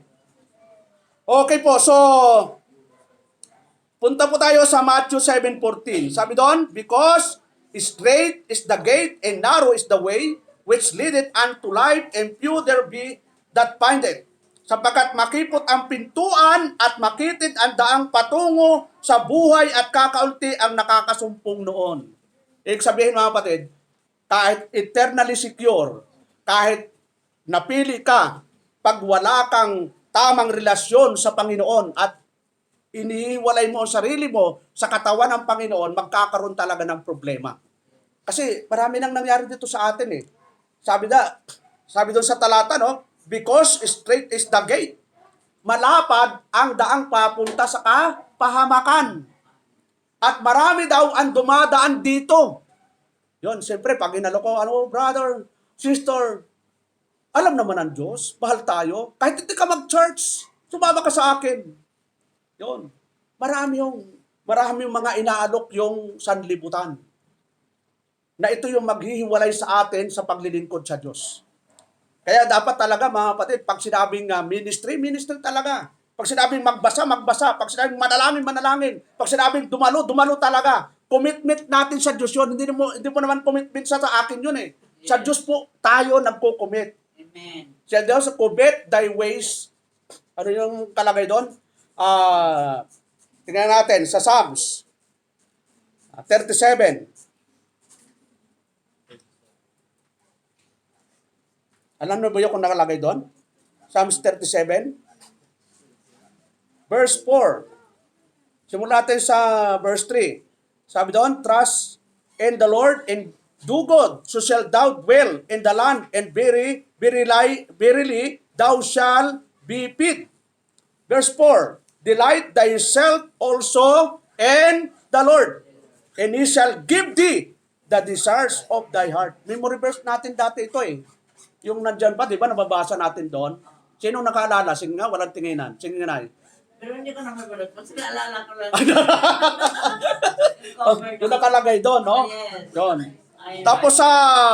Okay po, so punta po tayo sa Matthew 7:14. Sabi doon, because straight is the gate and narrow is the way which leadeth unto life, and few there be that find it. Sapagkat makipot ang pintuan at makitid ang daang patungo sa buhay at kakaunti ang nakakasumpong noon. Ibig sabihin mga kapatid, kahit eternally secure, kahit napili ka, pag wala kang tamang relasyon sa Panginoon at inihiwalay mo ang sarili mo sa katawan ng Panginoon, magkakaroon talaga ng problema. Kasi marami nang nangyari dito sa atin eh. Sabi doon sa talata, no? Because straight is the gate. Malapad ang daang papunta sa kapahamakan. At marami daw ang dumadaan dito. Yon, siyempre, pag inaloko, brother, sister, alam naman ng Diyos, mahal tayo. Kahit hindi ka mag-church, sumama ka sa akin. Yon. Marami yung mga inaalok yung sanlibutan. Na ito yung maghihiwalay sa atin sa paglilingkod sa Diyos. Kaya dapat talaga mga kapatid, pag sinabing ministry, ministry talaga. Pag sinabing magbasa, magbasa. Pag sinabing manalangin, manalangin. Pag sinabing dumalo, dumalo talaga. Commitment natin sa Diyos yun. Hindi mo naman commitment sa akin yun eh. Sa Diyos po tayo nagko-commit. Amen. Sa Diyos, commit thy ways. Ano yung kalagay doon? Tingnan natin sa Psalms 37. Alam mo ba yung kung nakalagay doon? Psalms 37. Verse 4. Simulan natin sa verse 3. Sabi doon, trust in the Lord and do good, so shall thou dwell in the land, and verily thou shalt be fed. Verse 4. Delight thyself also in the Lord, and He shall give thee the desires of thy heart. Memory verse natin dati ito eh. Yung nandyan pa, di ba, nababasa natin doon? Sino nakaalala? Sige nga, walang tinginan. Sige nga na. Pero hindi ko nakagulat. Kasi naalala ko lang. Yung nakalagay doon, no? Yes. Doon. Tapos sa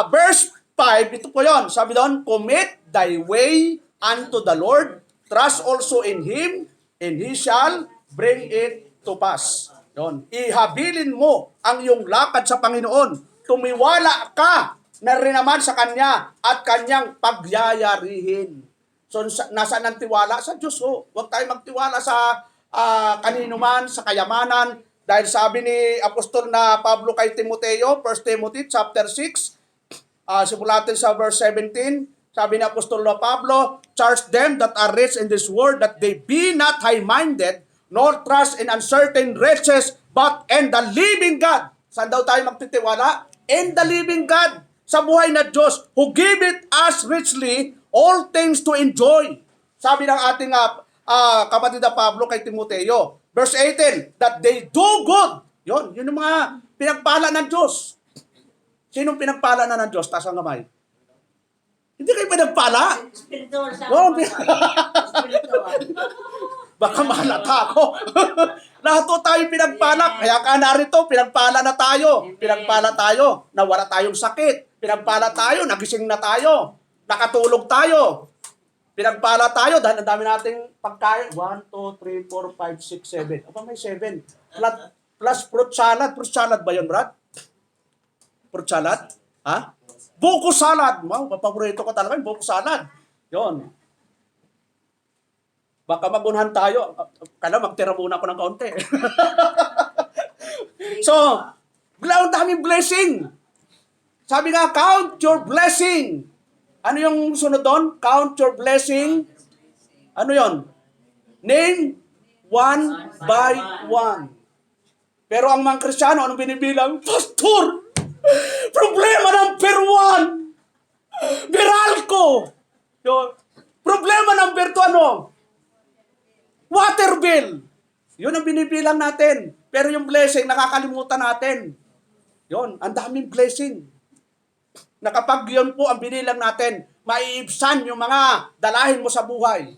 verse 5, ito po yon. Sabi doon, commit thy way unto the Lord, trust also in Him, and He shall bring it to pass. Yon. Ihabilin mo ang iyong lakad sa Panginoon. Tumiwala ka na rin naman sa Kanya at Kanyang pagyayarihin. So, nasaan ang tiwala? Sa Diyos, oh. Huwag tayo magtiwala sa kanino man, sa kayamanan. Dahil sabi ni Apostol na Pablo kay Timoteo, 1 Timothy chapter 6, simulatin sa verse 17, sabi ni Apostol na Pablo, charge them that are rich in this world, that they be not high-minded, nor trust in uncertain riches, but in the living God. Saan daw tayo magtitiwala? In the living God. Sa buhay na Diyos, who give it us richly, all things to enjoy. Sabi ng ating kapatid na Pablo kay Timoteo, verse 18, that they do good. Yun yung mga pinagpala ng Diyos. Sinong pinagpala na ng Diyos? Taas ang kamay. Hindi kayo pinagpala. Spiritual sa Oo, Spiritual. Baka mahalata ako. Lahat po tayo pinagpala. Kaya ka narito, pinagpala na tayo. Pinagpala tayo na wala tayong sakit. Pinagpala tayo, nagising na tayo. Nakatulog tayo. Pinagpala tayo dahil ang dami nating pagkain. 1, 2, 3, 4, 5, 6, 7. Aba, may 7. Plus fruit salad. Fruit salad ba yun, Brad? Fruit salad? Ha? Buko salad. Wow, paborito ko talaga yung buko salad. Yun. Baka magunahan tayo. Kaya magtira muna ako ng kaunti. So, ang daming blessing. Sabi nga, count your blessing. Ano yung sunod doon? Count your blessing. Ano yon? Name one by one. Pero ang mga Kristiyano, anong binibilang? Pastor! Problema number 1! Biralco! Yun. Problema number 2, ano? Water bill. Yun ang binibilang natin. Pero yung blessing, nakakalimutan natin. Yun, ang daming blessing. Na kapag yun po ang binilang natin, maiibsan yung mga dalahin mo sa buhay.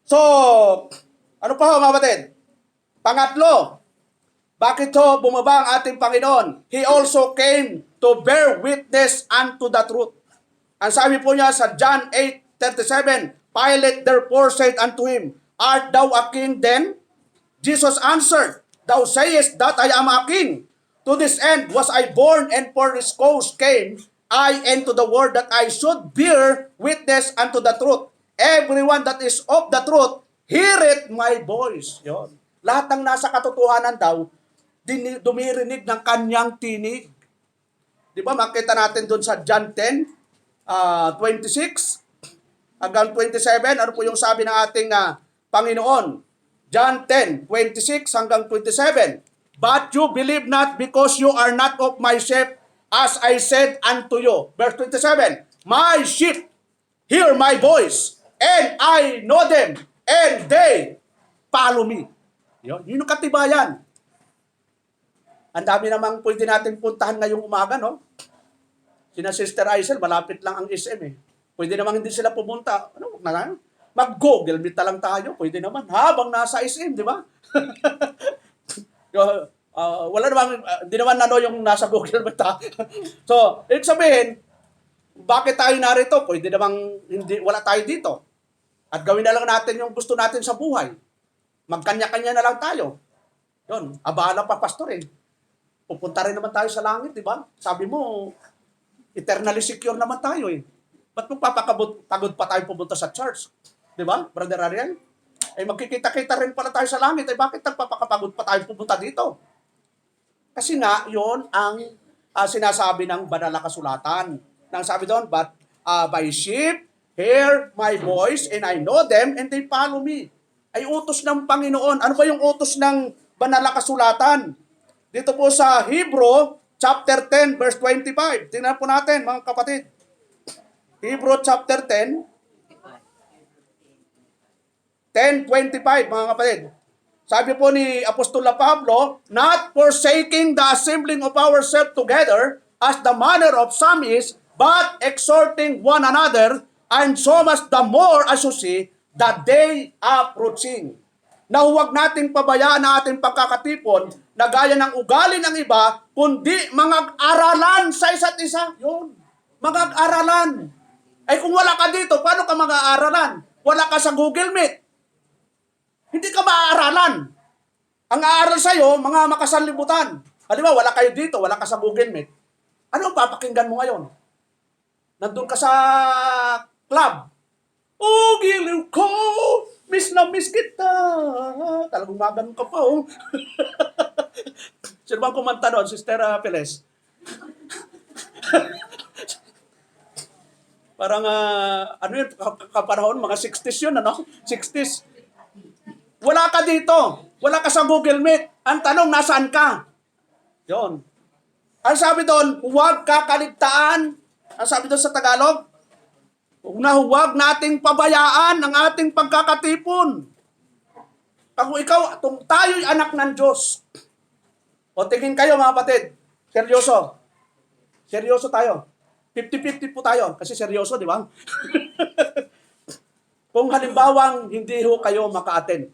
So, ano pa ho mga batid? Pangatlo, bakit ho bumaba ang ating Panginoon? He also came to bear witness unto the truth. Ang sabi po niya sa John 8:37, Pilate therefore said unto him, Art thou a king then? Jesus answered, Thou sayest that I am a king. To this end was I born, and for this cause came I into the world, that I should bear witness unto the truth. Everyone that is of the truth, heareth my voice. Yun. Lahat ng nasa katotohanan daw, dumirinig ng kanyang tinig. Di ba, makita natin doon sa John 10:26 hanggang 27, ano po yung sabi ng ating Panginoon? John 10:26 hanggang 27. But you believe not, because you are not of my sheep, as I said unto you. Verse 27, My sheep hear my voice, and I know them, and they follow me. Yun yung katibayan. Ang dami namang pwede natin puntahan ngayong umaga, no? Sina Sister Aisel, malapit lang ang SM eh. Pwede namang hindi sila pumunta. Ano, mag-Google Meet na lang tayo. Pwede naman. Habang nasa SM, di ba? Wala namang, hindi naman yung nasa Google Meet. So, ibig sabihin, bakit tayo narito? Pwede namang wala tayo dito. At gawin na lang natin yung gusto natin sa buhay. Magkanya-kanya na lang tayo. Yun, abala pa, pastor eh. Pupunta rin naman tayo sa langit, di ba? Sabi mo, eternally secure naman tayo eh. Ba't magpapagod pa tayo pumunta sa church? Di ba, Brother Ariel? Eh magkikita-kita rin pala tayo sa langit. Eh bakit nagpapakapagod pa tayo pumunta dito? Kasi nga, yon ang sinasabi ng banal na kasulatan. Nang sabi doon, but my sheep hear my voice, and I know them, and they follow me. Ay utos ng Panginoon. Ano ba yung utos ng banal na kasulatan? Dito po sa Hebrew, chapter 10, verse 25. Tingnan po natin, mga kapatid. Hebrew chapter 10, 10:25, mga kapatid. Sabi po ni Apostol Pablo, not forsaking the assembling of ourselves together, as the manner of some is, but exhorting one another, and so much the more as you see, the day approaching. Na huwag nating pabayaan ang ating pagkakatipon na gaya ng ugali ng iba, kundi mag-aralan sa isa't isa. Yun, mag-aralan. Ay kung wala ka dito, paano ka mag-aaralan? Wala ka sa Google Meet. Hindi ka maaaralan. Ang aaral sa'yo, mga makasanlibutan. Halimbawa, wala kayo dito, wala ka sa Google Meet. Ano ang papakinggan mo ngayon? Nandun ka sa club. Oh, giliw ko! Miss na miss kita! Talagang maganong ka pa, oh. Sino bang kumanta doon? Sister Peles? Parang, ano yun, kapanahon, mga 60s yun, ano? 60s. Wala ka dito. Wala ka sa Google Meet. Ang tanong, nasaan ka? Yun. Ang sabi doon, huwag kakaligtaan. Ang sabi doon sa Tagalog, huwag nating pabayaan ang ating pagkakatipon. Kung ikaw, tayo'y anak ng Diyos. O tingin kayo mga kapatid, seryoso. Seryoso tayo. 50-50 po tayo kasi seryoso, di ba? Kung halimbawang hindi ho kayo maka-attend,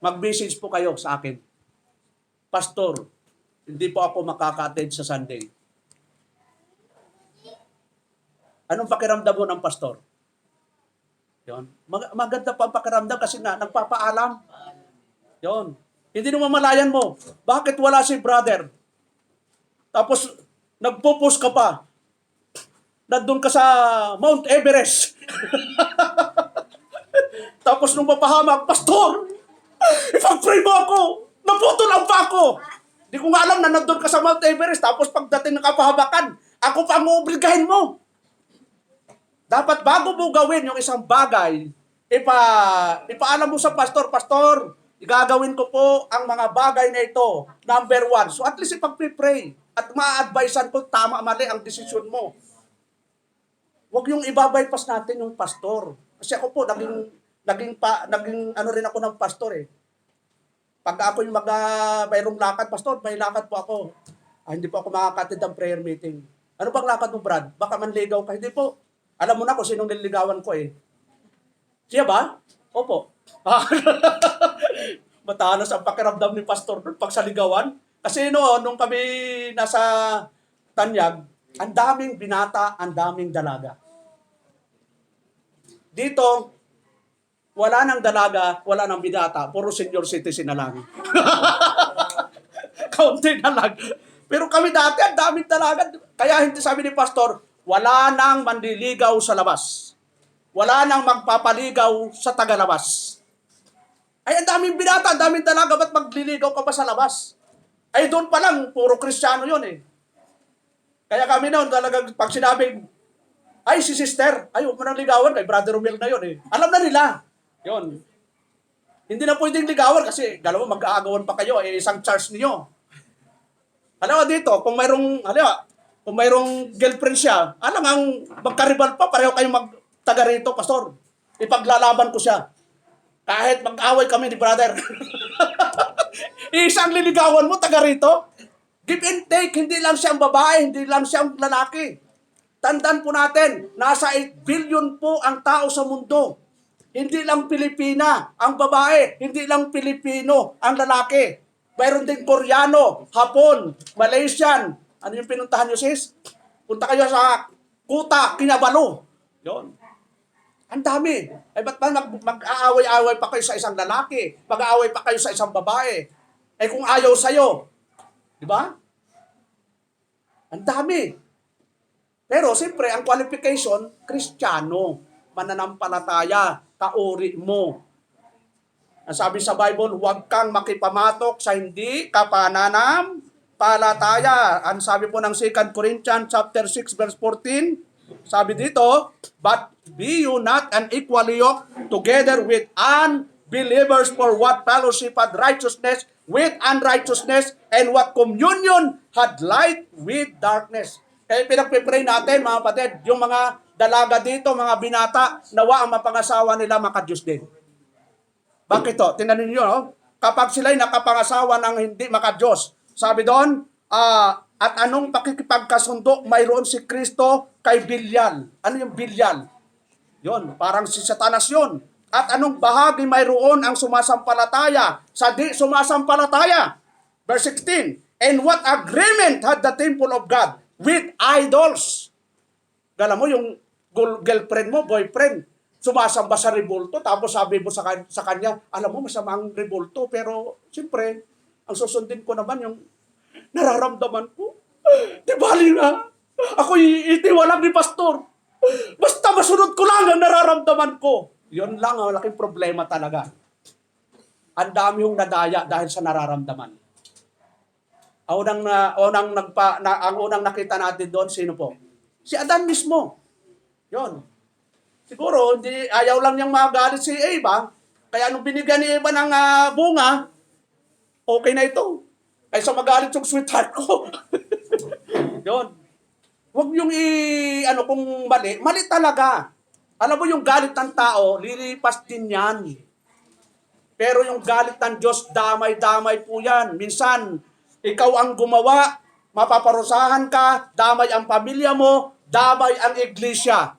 mag-message po kayo sa akin. Pastor, hindi po ako makaka-attend sa Sunday. Anong pakiramdam mo ng pastor? Yon. Maganda pa ang pakiramdam kasi nga nagpapaalam. Yon. Hindi mo mamalayan mo. Bakit wala si brother? Tapos nagpo-post ka pa. Nandun ka sa Mount Everest. Tapos nung mapahamak, Pastor, ipag-pray mo ako. Naputol ang pa ako. Di ko nga alam na nandun ka sa Mount Everest. Tapos pagdating ng kapahabakan, ako pa ang uobligahin mo. Dapat bago mo gawin yung isang bagay, ipaalam mo sa pastor, Pastor, igagawin ko po ang mga bagay na ito. Number 1. So at least ipag-pray. At ma-advisean ko tama mali ang desisyon mo. Huwag yung ibabypass natin yung pastor. Kasi ako po, naging ano rin ako ng pastor eh. Pag ako yung mayroong lakad, Pastor, may lakad po ako. Hindi po ako makakatid ng prayer meeting. Ano bang lakad mo, Brad? Baka manligaw ka. Hindi po. Alam mo na kung sinong nililigawan ko eh. Siya ba? Opo. Matalas ang pakiramdam ni Pastor doon pag sa ligawan. Kasi nung kami nasa Tanyag, ang daming binata, ang daming dalaga. Dito, wala nang dalaga, wala nang binata, puro senior citizen na lang. Kaunti na lang. Pero kami dati, ang daming dalaga. Kaya hindi sabi ni Pastor, wala nang manliligaw sa labas. Wala nang magpapaligaw sa tagalabas. Ay, ang daming binata, ang daming dalaga, ba't magliligaw ka pa sa labas? Ay, doon pa lang, puro Kristiyano yun eh. Kaya kami noon talagang pag sinabing, ay si sister, ay huwag mo nang ligawan, kay Brother Romel na yun eh. Alam na nila. Yun. Hindi na pwedeng ligawan kasi dalawa mag-aagawan pa kayo, eh, isang charge niyo. Alam mo dito, kung mayroong girlfriend siya, alam ang magkaribal pa, pareho kayong magtaga rito, Pastor. Ipaglalaban ko siya. Kahit mag-away kami ni brother. Isang liligawan mo, taga rito. Give and take, hindi lang siyang babae, hindi lang siyang lalaki. Tandaan po natin, nasa 8 billion po ang tao sa mundo. Hindi lang Pilipina ang babae, hindi lang Pilipino ang lalaki. Mayroon din Koreano, Hapon, Malaysian. Ano yung pinuntahan nyo, sis? Punta kayo sa Kuta, Kinabalu. Yun. Ang dami. Ay ba't ba mag-aaway-aaway pa kayo sa isang lalaki? Mag-aaway pa kayo sa isang babae? Eh kung ayaw sa'yo, di ba? Ang dami. Pero siyempre, ang qualification, Kristiyano, mananampalataya, kauri mo. Ang sabi sa Bible, huwag kang makipamatok sa hindi kapananampalataya. Ang sabi po ng 2 Corinthians chapter 6 verse 14, sabi dito, but be you not unequally yoked together with unbelievers, for what fellowship had righteousness with unrighteousness, and what communion had light with darkness. Kaya pinagpipray natin, mga kapatid, yung mga dalaga dito, mga binata, nawa ang mapangasawa nila makadiyos din. Bakit to? Tinanin nyo, no? Kapag sila'y nakapangasawa ng hindi makadiyos, sabi doon, at anong pakikipagkasundo mayroon si Kristo kay Bilyal? Ano yung Bilyal? Yon, parang si Satanas yon. At anong bahagi mayroon ang sumasampalataya sa di sumasampalataya? Verse 16, and what agreement had the temple of God with idols? Gala mo yung girlfriend mo, boyfriend, sumasamba sa rebulto, tapos sabi mo sa kanya, alam mo, masama ang rebulto, pero siyempre, ang susundin ko naman yung nararamdaman ko. Di bali na, ako itiwalang ni Pastor. Basta masunod ko lang ang nararamdaman ko. Yun lang ang malaking problema talaga. Ang dami yung nadaya dahil sa nararamdaman. Ang unang nakita natin doon, sino po? Si Adan mismo. Yun. Siguro, ayaw lang niyang magalit si Eva. Kaya nung binigyan ni Eva ng bunga, okay na ito. Kaysa magalit yung sweetheart ko. Yun. Huwag yung kung mali. Mali talaga. Alam mo yung galit ng tao, lilipas din yan. Pero yung galit ng Diyos, damay-damay po yan. Minsan, ikaw ang gumawa, mapaparusahan ka, damay ang pamilya mo, damay ang iglesia.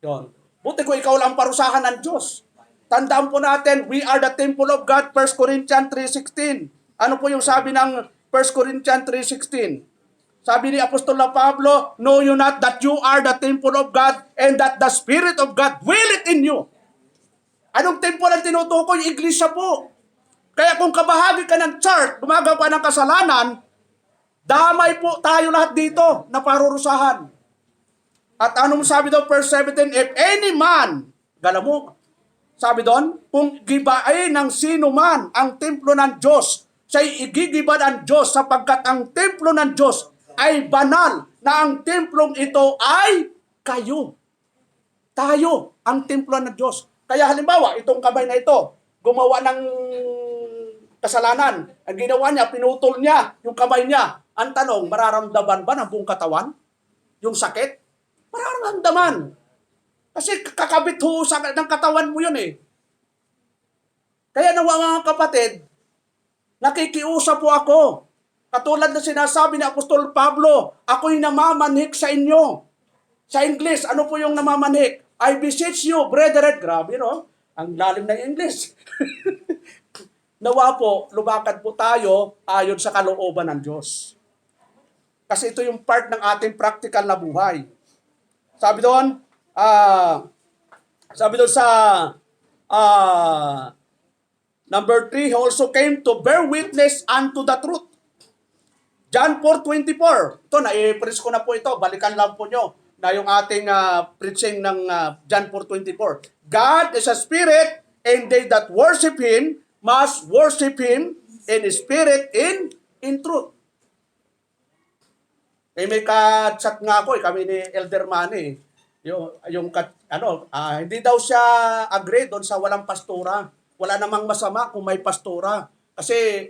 Yun. Buti ko ikaw lang parusahan ng Diyos. Tandaan po natin, we are the temple of God, 1 Corinthians 3:16. Ano po yung sabi ng 1 Corinthians 3:16? Sabi ni Apostol Pablo, know you not that you are the temple of God and that the Spirit of God dwelleth in you. Anong temple ang tinutukoy? Iglesia po. Kaya kung kabahagi ka ng church, gumagawa ka ng kasalanan, damay po tayo lahat dito na parurusahan. At anong sabi doon, verse 17, if any man, gala mo, sabi doon, kung gibain ng sino man ang templo ng Diyos, siya'y igigiba ng Diyos sapagkat ang templo ng Diyos ay banal na ang templong ito ay kayo. Tayo ang templo ng Diyos. Kaya halimbawa, itong kamay na ito, gumawa ng kasalanan. Ang ginawa niya, pinutol niya yung kamay niya. Ang tanong, mararamdaman ba ng buong katawan? Yung sakit? Mararamdaman. Kasi kakabit ho ng katawan mo yun eh. Kaya nawa mga kapatid, nakikiusap po ako. Katulad na sinasabi ni Apostol Pablo, ako'y namamanhik sa inyo. Sa English, ano po yung namamanhik? I beseech you, brethren. Grabe, no? Ang lalim ng English. Nawa po, lumakad po tayo ayon sa kalooban ng Diyos. Kasi ito yung part ng ating practical na buhay. Sabi doon sa number 3, he also came to bear witness unto the truth. John 4:24. Ito, na-preach ko na po ito. Balikan lang po nyo na yung ating preaching ng John 4:24. God is a spirit, and they that worship Him must worship Him in spirit, in truth. Eh, may ka-chat nga ako, kami ni Elder Manny. Hindi daw siya agree doon sa walang pastora. Wala namang masama kung may pastora. Kasi,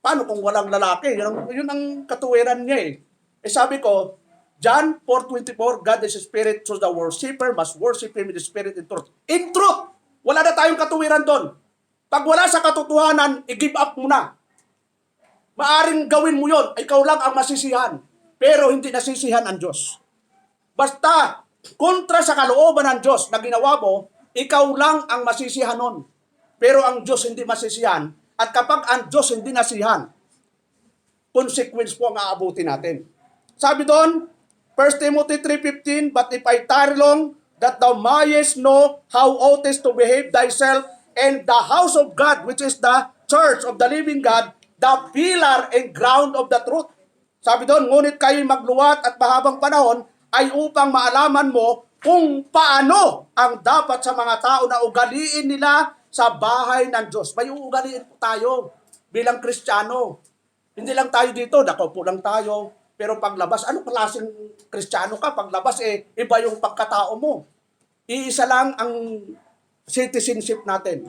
paano kung walang lalaki? Yun ang katuwiran niya eh. Eh sabi ko, John 4:24, God is a spirit, so the worshipper must worship Him in the spirit and truth. In truth! Wala na tayong katuwiran doon. Pag wala sa katotohanan, i-give up mo na. Maaring gawin mo yon, ikaw lang ang masisihan. Pero hindi nasisihan ang Diyos. Basta, kontra sa kalooban ng Diyos na ginawa mo, ikaw lang ang masisihan nun. Pero ang Diyos hindi masisihan. At kapag ang Diyos hindi nasihan, consequence po ang aabuti natin. Sabi doon, 1 Timothy 3:15, but if I tarry long, that thou mayest know how oughtest to behave thyself in the house of God, which is the church of the living God, the pillar and ground of the truth. Sabi doon, ngunit kayo'y magluwat at mahabang panahon ay upang maalaman mo kung paano ang dapat sa mga tao na ugaliin nila sa bahay ng Diyos. May ugaliin po tayo bilang Kristiyano. Hindi lang tayo dito, nakaupo lang tayo. Pero paglabas, anong klaseng Kristiyano ka? Paglabas, iba yung pagkatao mo. Iisa lang ang citizenship natin.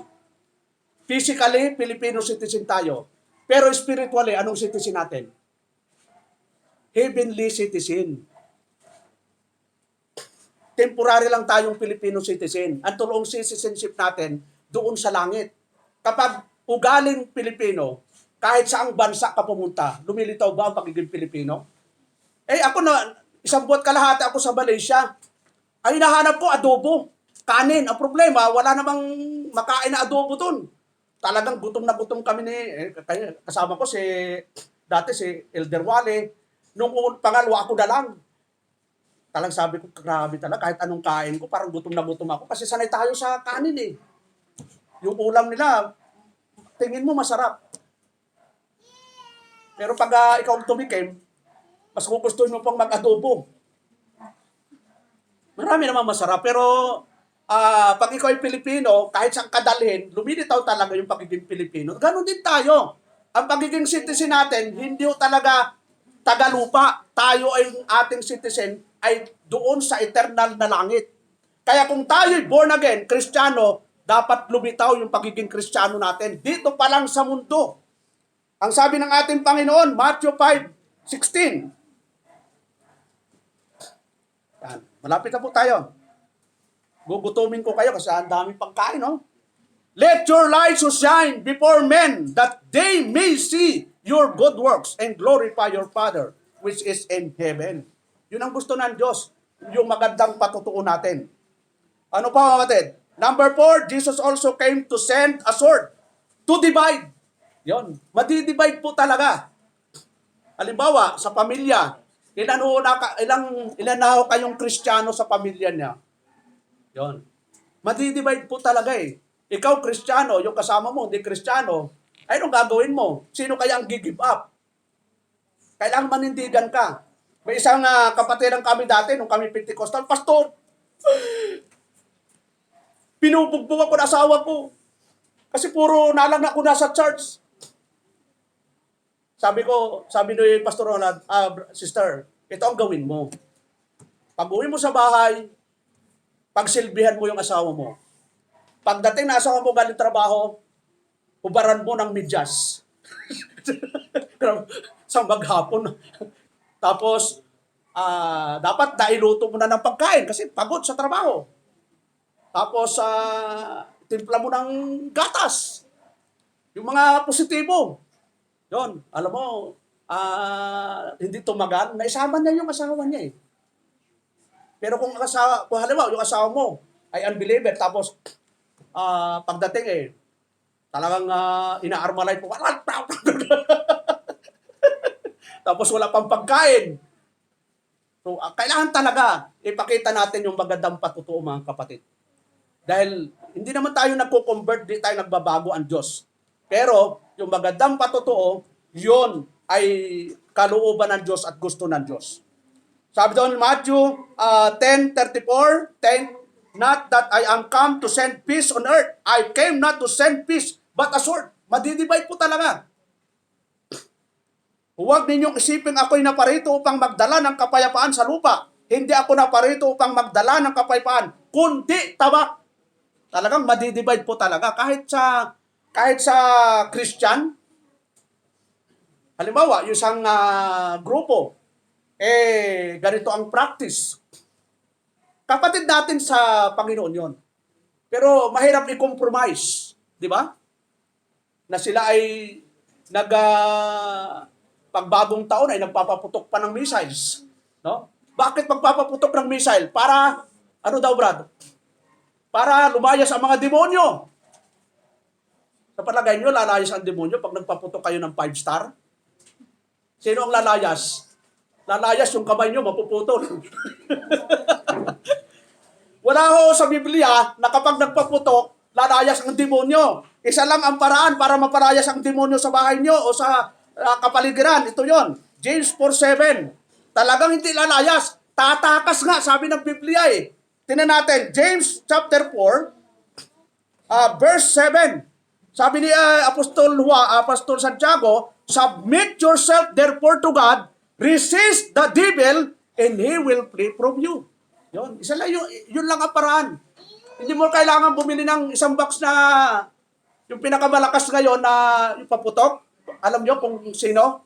Physically, Filipino citizen tayo. Pero spiritually, anong citizen natin? Heavenly citizen. Temporary lang tayong Filipino citizen. Ang tuloong citizenship natin, doon sa langit. Kapag ugaling Pilipino, kahit saang bansa ka pumunta, lumilitaw ba ang pagiging Pilipino? Ako na, isang buwan kalahati ako sa Malaysia. Ay, nahanap ko adobo, kanin. Ang problema, wala namang makain na adobo dun. Talagang gutom na gutom kami kasama ko dati si Elder Wale. Nung pangalawa ako na lang. Talang sabi ko, grabe talaga, kahit anong kain ko, parang gutom na gutom ako. Kasi sanay tayo sa kanin eh. Yung ulam nila, tingin mo masarap. Pero pag ikaw tumikim, mas gugustuhin mo pang mag-adobo. Marami namang masarap, pero pag ikaw ay Pilipino, kahit saan kadalhin, lumilitaw talaga yung pagiging Pilipino. Ganon din tayo. Ang pagiging citizen natin, hindi talaga tagalupa. Tayo ay ating citizen ay doon sa eternal na langit. Kaya kung tayo'y born again, Kristiyano, dapat lumitaw yung pagiging Kristiyano natin. Dito pa lang sa mundo. Ang sabi ng ating Panginoon, Matthew 5:16. Yan. Malapit na po tayo. Gugutumin ko kayo kasi ang daming pagkain, no? Let your light so shine before men that they may see your good works and glorify your Father which is in heaven. Yun ang gusto ng Diyos, yung magandang patutuo natin. Ano pa mga kapatid? Number 4, Jesus also came to send a sword to divide. Yun, madidivide po talaga. Halimbawa, sa pamilya, ilan na ho kayong Kristiyano sa pamilya niya? Yun. Madidivide po talaga eh. Ikaw Kristiyano, yung kasama mo hindi Kristiyano, ay anong gagawin mo? Sino kaya ang give up? Kailangan manindigan ka. May isang kapatiran kami dati, nung kami Pentecostal, pastor, pinubugbog ako ng asawa ko. Kasi puro nalang ako nasa church. Sabi ni Pastor Ronald, sister, ito ang gawin mo. Pag uwi mo sa bahay, pagsilbihan mo yung asawa mo. Pagdating na asawa mo galing trabaho, hubaran mo ng medyas. Sa maghapon. Tapos, dapat nailuto mo na ng pagkain kasi pagod sa trabaho. Tapos, timpla mo ng gatas. Yung mga positibo. Yon, alam mo, hindi tumagal, naisama niya yung asawa niya eh. Pero kung halimbawa, yung asawa mo ay unbeliever, tapos pagdating eh, talagang ina-armalite po. Tapos wala pang pagkain. So, kailangan talaga ipakita natin yung magandang patutuo mga kapatid. Dahil hindi naman tayo nagko-convert, di tayo nagbabago ang Diyos. Pero yung magandang patutuo, yun ay kalooban ng Diyos at gusto ng Diyos. Sabi doon in Matthew 10:34, not that I am come to send peace on earth. I came not to send peace, but a sword. Madidivide po talaga. Huwag ninyong isipin ako'y naparito upang magdala ng kapayapaan sa lupa. Hindi ako naparito upang magdala ng kapayapaan, kundi tabak. Talagang madidivide po talaga. Kahit sa Christian, halimbawa, yung isang grupo, ganito ang practice. Kapatid natin sa Panginoon yon. Pero mahirap i-compromise. Di ba? Na sila ay pagbagong taon ay nagpapaputok pa ng missiles. No? Bakit magpapaputok ng missile? Para, ano daw Brad? Para lumayas ang mga demonyo. Sa palagay nyo, lalayas ang demonyo pag nagpaputok kayo ng 5-star? Sino ang lalayas? Lalayas yung kamay nyo, mapuputol. Wala ho sa Biblia na kapag nagpaputok, lalayas ang demonyo. Isa lang ang paraan para mapalayas ang demonyo sa bahay nyo o sa kapaligiran. Ito yon, James 4:7. Talagang hindi lalayas. Tatakas nga, sabi ng Biblia eh. Tingnan natin, James chapter 4, verse 7. Sabi ni Apostol Santiago, submit yourself therefore to God, resist the devil, and he will flee from you. Yun, isa lang yun lang ang paraan. Hindi mo kailangan bumili ng isang box na yung pinakamalakas ngayon na yung paputok. Alam nyo kung sino?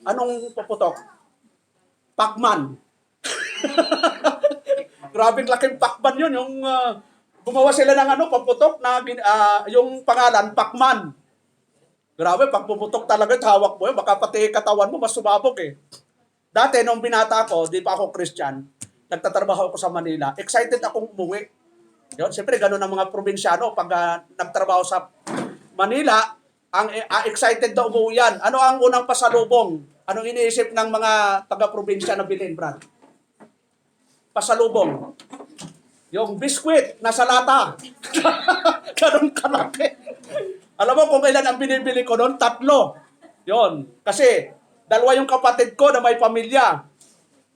Anong paputok? Pacman. Grabing laking Pacman yun. Yung gumawa sila ng paputok na yung pangalan, Pacman. Grabe, pag pumutok talaga, hawak mo yun, baka pati katawan mo, mas sumabog eh. Dati, nung binata ko, di pa ako Christian, nagtatrabaho ako sa Manila, excited akong umuwi. Yun, siyempre, ganun ang mga probinsyano. Pag nagtrabaho sa Manila, ang excited na umuwi yan. Ano ang unang pasalubong? Anong iniisip ng mga taga-probinsya na bilhin, Brad? Pasalubong. Yung biskwit, nasa lata. Ganun kalaki. Alam mo kung ilan ang binibili ko noon? 3. Yon. Kasi, 2 yung kapatid ko na may pamilya.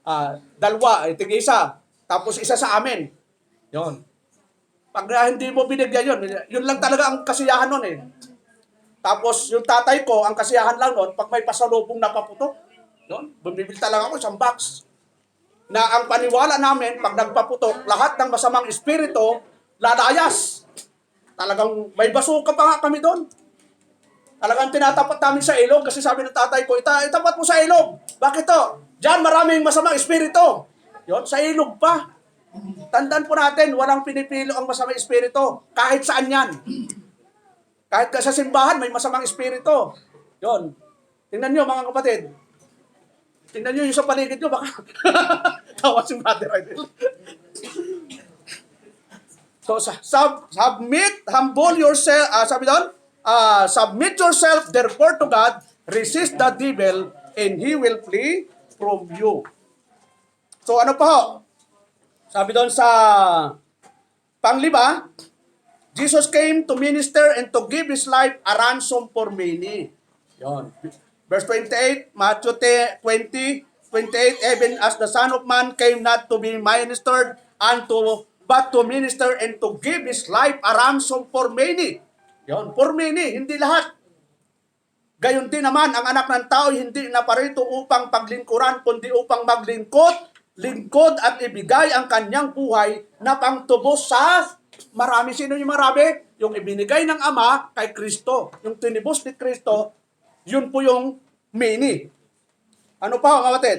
2, tig-isa. Tapos isa sa amin. Yon. Pag hindi mo binigyan yun lang talaga ang kasiyahan nun eh. Tapos yung tatay ko, ang kasiyahan lang nun, pag may pasalubong na paputok, yun, bumibili talaga ako 1 box. Na ang paniwala namin, pag nagpaputok, lahat ng masamang espiritu, lalayas. Talagang may basuka pa nga kami doon. Talagang tinatapat namin sa ilog kasi sabi ng tatay ko, itapat mo sa ilog. Bakit to? Diyan maraming masamang espiritu. Yon, sa ilog pa. Tandaan po natin, walang pinipilo ang masamang espiritu. Kahit saan yan. Kahit sa simbahan, may masamang espiritu. Yon. Tingnan nyo mga kapatid. Tingnan nyo yung sa paligid nyo, baka tawa si Brother Idol. So, humble yourself, sabi doon, submit yourself therefore to God, resist the devil, and he will flee from you. So, ano pa ho? Sabi doon sa panglima, Jesus came to minister and to give His life a ransom for many. Yon. Verse 28, Matthew 20:28, even as the Son of Man came not to be ministered unto, but to minister and to give His life a ransom for many. Yon, for many, hindi lahat. Gayon din naman, ang anak ng tao hindi naparito upang paglingkuran, kundi upang lingkod at ibigay ang kanyang buhay na pangtubos sa marami. Sino yung marami? Yung ibinigay ng Ama kay Kristo. Yung tinibos ni Kristo, yun po yung many. Ano pa, mga kapatid?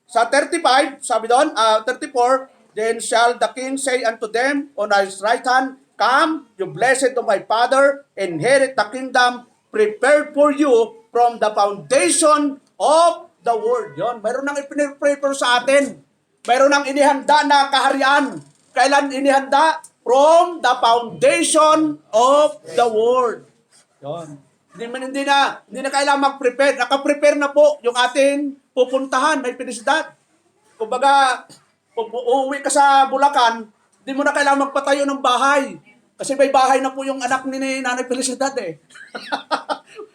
Sa 35, sabi doon, 34, then shall the king say unto them on his right hand, come, you blessed of my Father, inherit the kingdom prepared for you from the foundation of the world. Yon, mayroon nang ipinipray sa atin. Mayroon nang inihanda na kaharian. Kailan inihanda? From the foundation of the world. Yon. Hindi na kailangan mag-prepare. Naka-prepare na po yung ating pupuntahan na ipinisidad. Kumbaga, kung uuwi ka sa Bulacan, hindi mo na kailangan magpatayo ng bahay. Kasi may bahay na po yung anak ni Nanay Felicidad eh.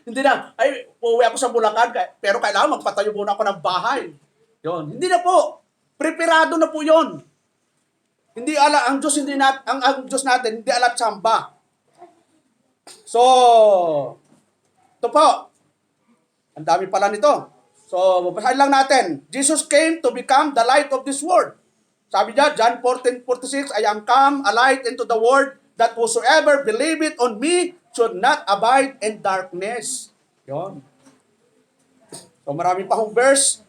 Hindi na, ay, uuwi ako sa Bulacan, pero kailangan magpatayo muna ako ng bahay. Yon. Hindi na po. Preparado na po yon. Hindi ang Diyos ang Diyos natin hindi alat samba. So, ito po. Ang dami pala nito. So, babasahin lang natin. Jesus came to become the light of this world. Sabi niya, John 14:46, I am come a light into the world that whosoever believeth on me should not abide in darkness. Yon. So, marami pa hong verse.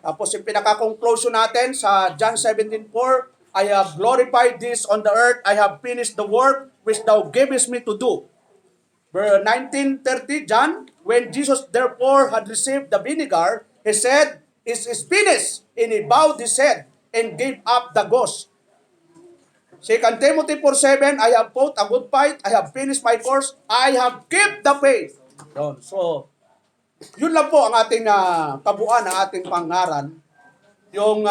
Tapos yung pinaka-conclusion natin sa John 17:4, I have glorified this on the earth, I have finished the work which thou gavest me to do. Verse 19:30, John, when Jesus therefore had received the vinegar, he said, it is finished, and he bowed his head and gave up the ghost. 2 Timothy 4:7, I have fought a good fight, I have finished my course, I have kept the faith. Yun. So, yun lang po ang ating kabuuan ng ating pangaran. Yung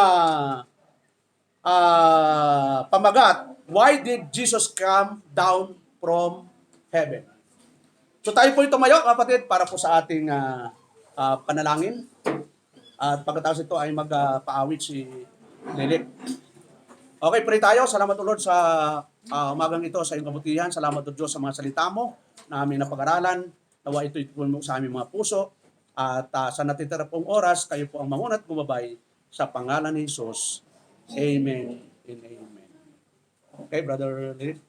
pamagat, why did Jesus come down from heaven? So tayo po tumayo, kapatid, para po sa ating panalangin. At pagkatapos ito ay magpaawit si Lilit. Okay, pray tayo. Salamat Lord sa umagang ito sa iyong kabutihan. Salamat Diyos sa mga salita mo na aming napag-aralan. Nawa ito mo sa aming mga puso. At sa natitira pong oras, kayo po ang mangunat gumabay sa pangalan ni Jesus. Amen and amen. Okay, Brother Lilit.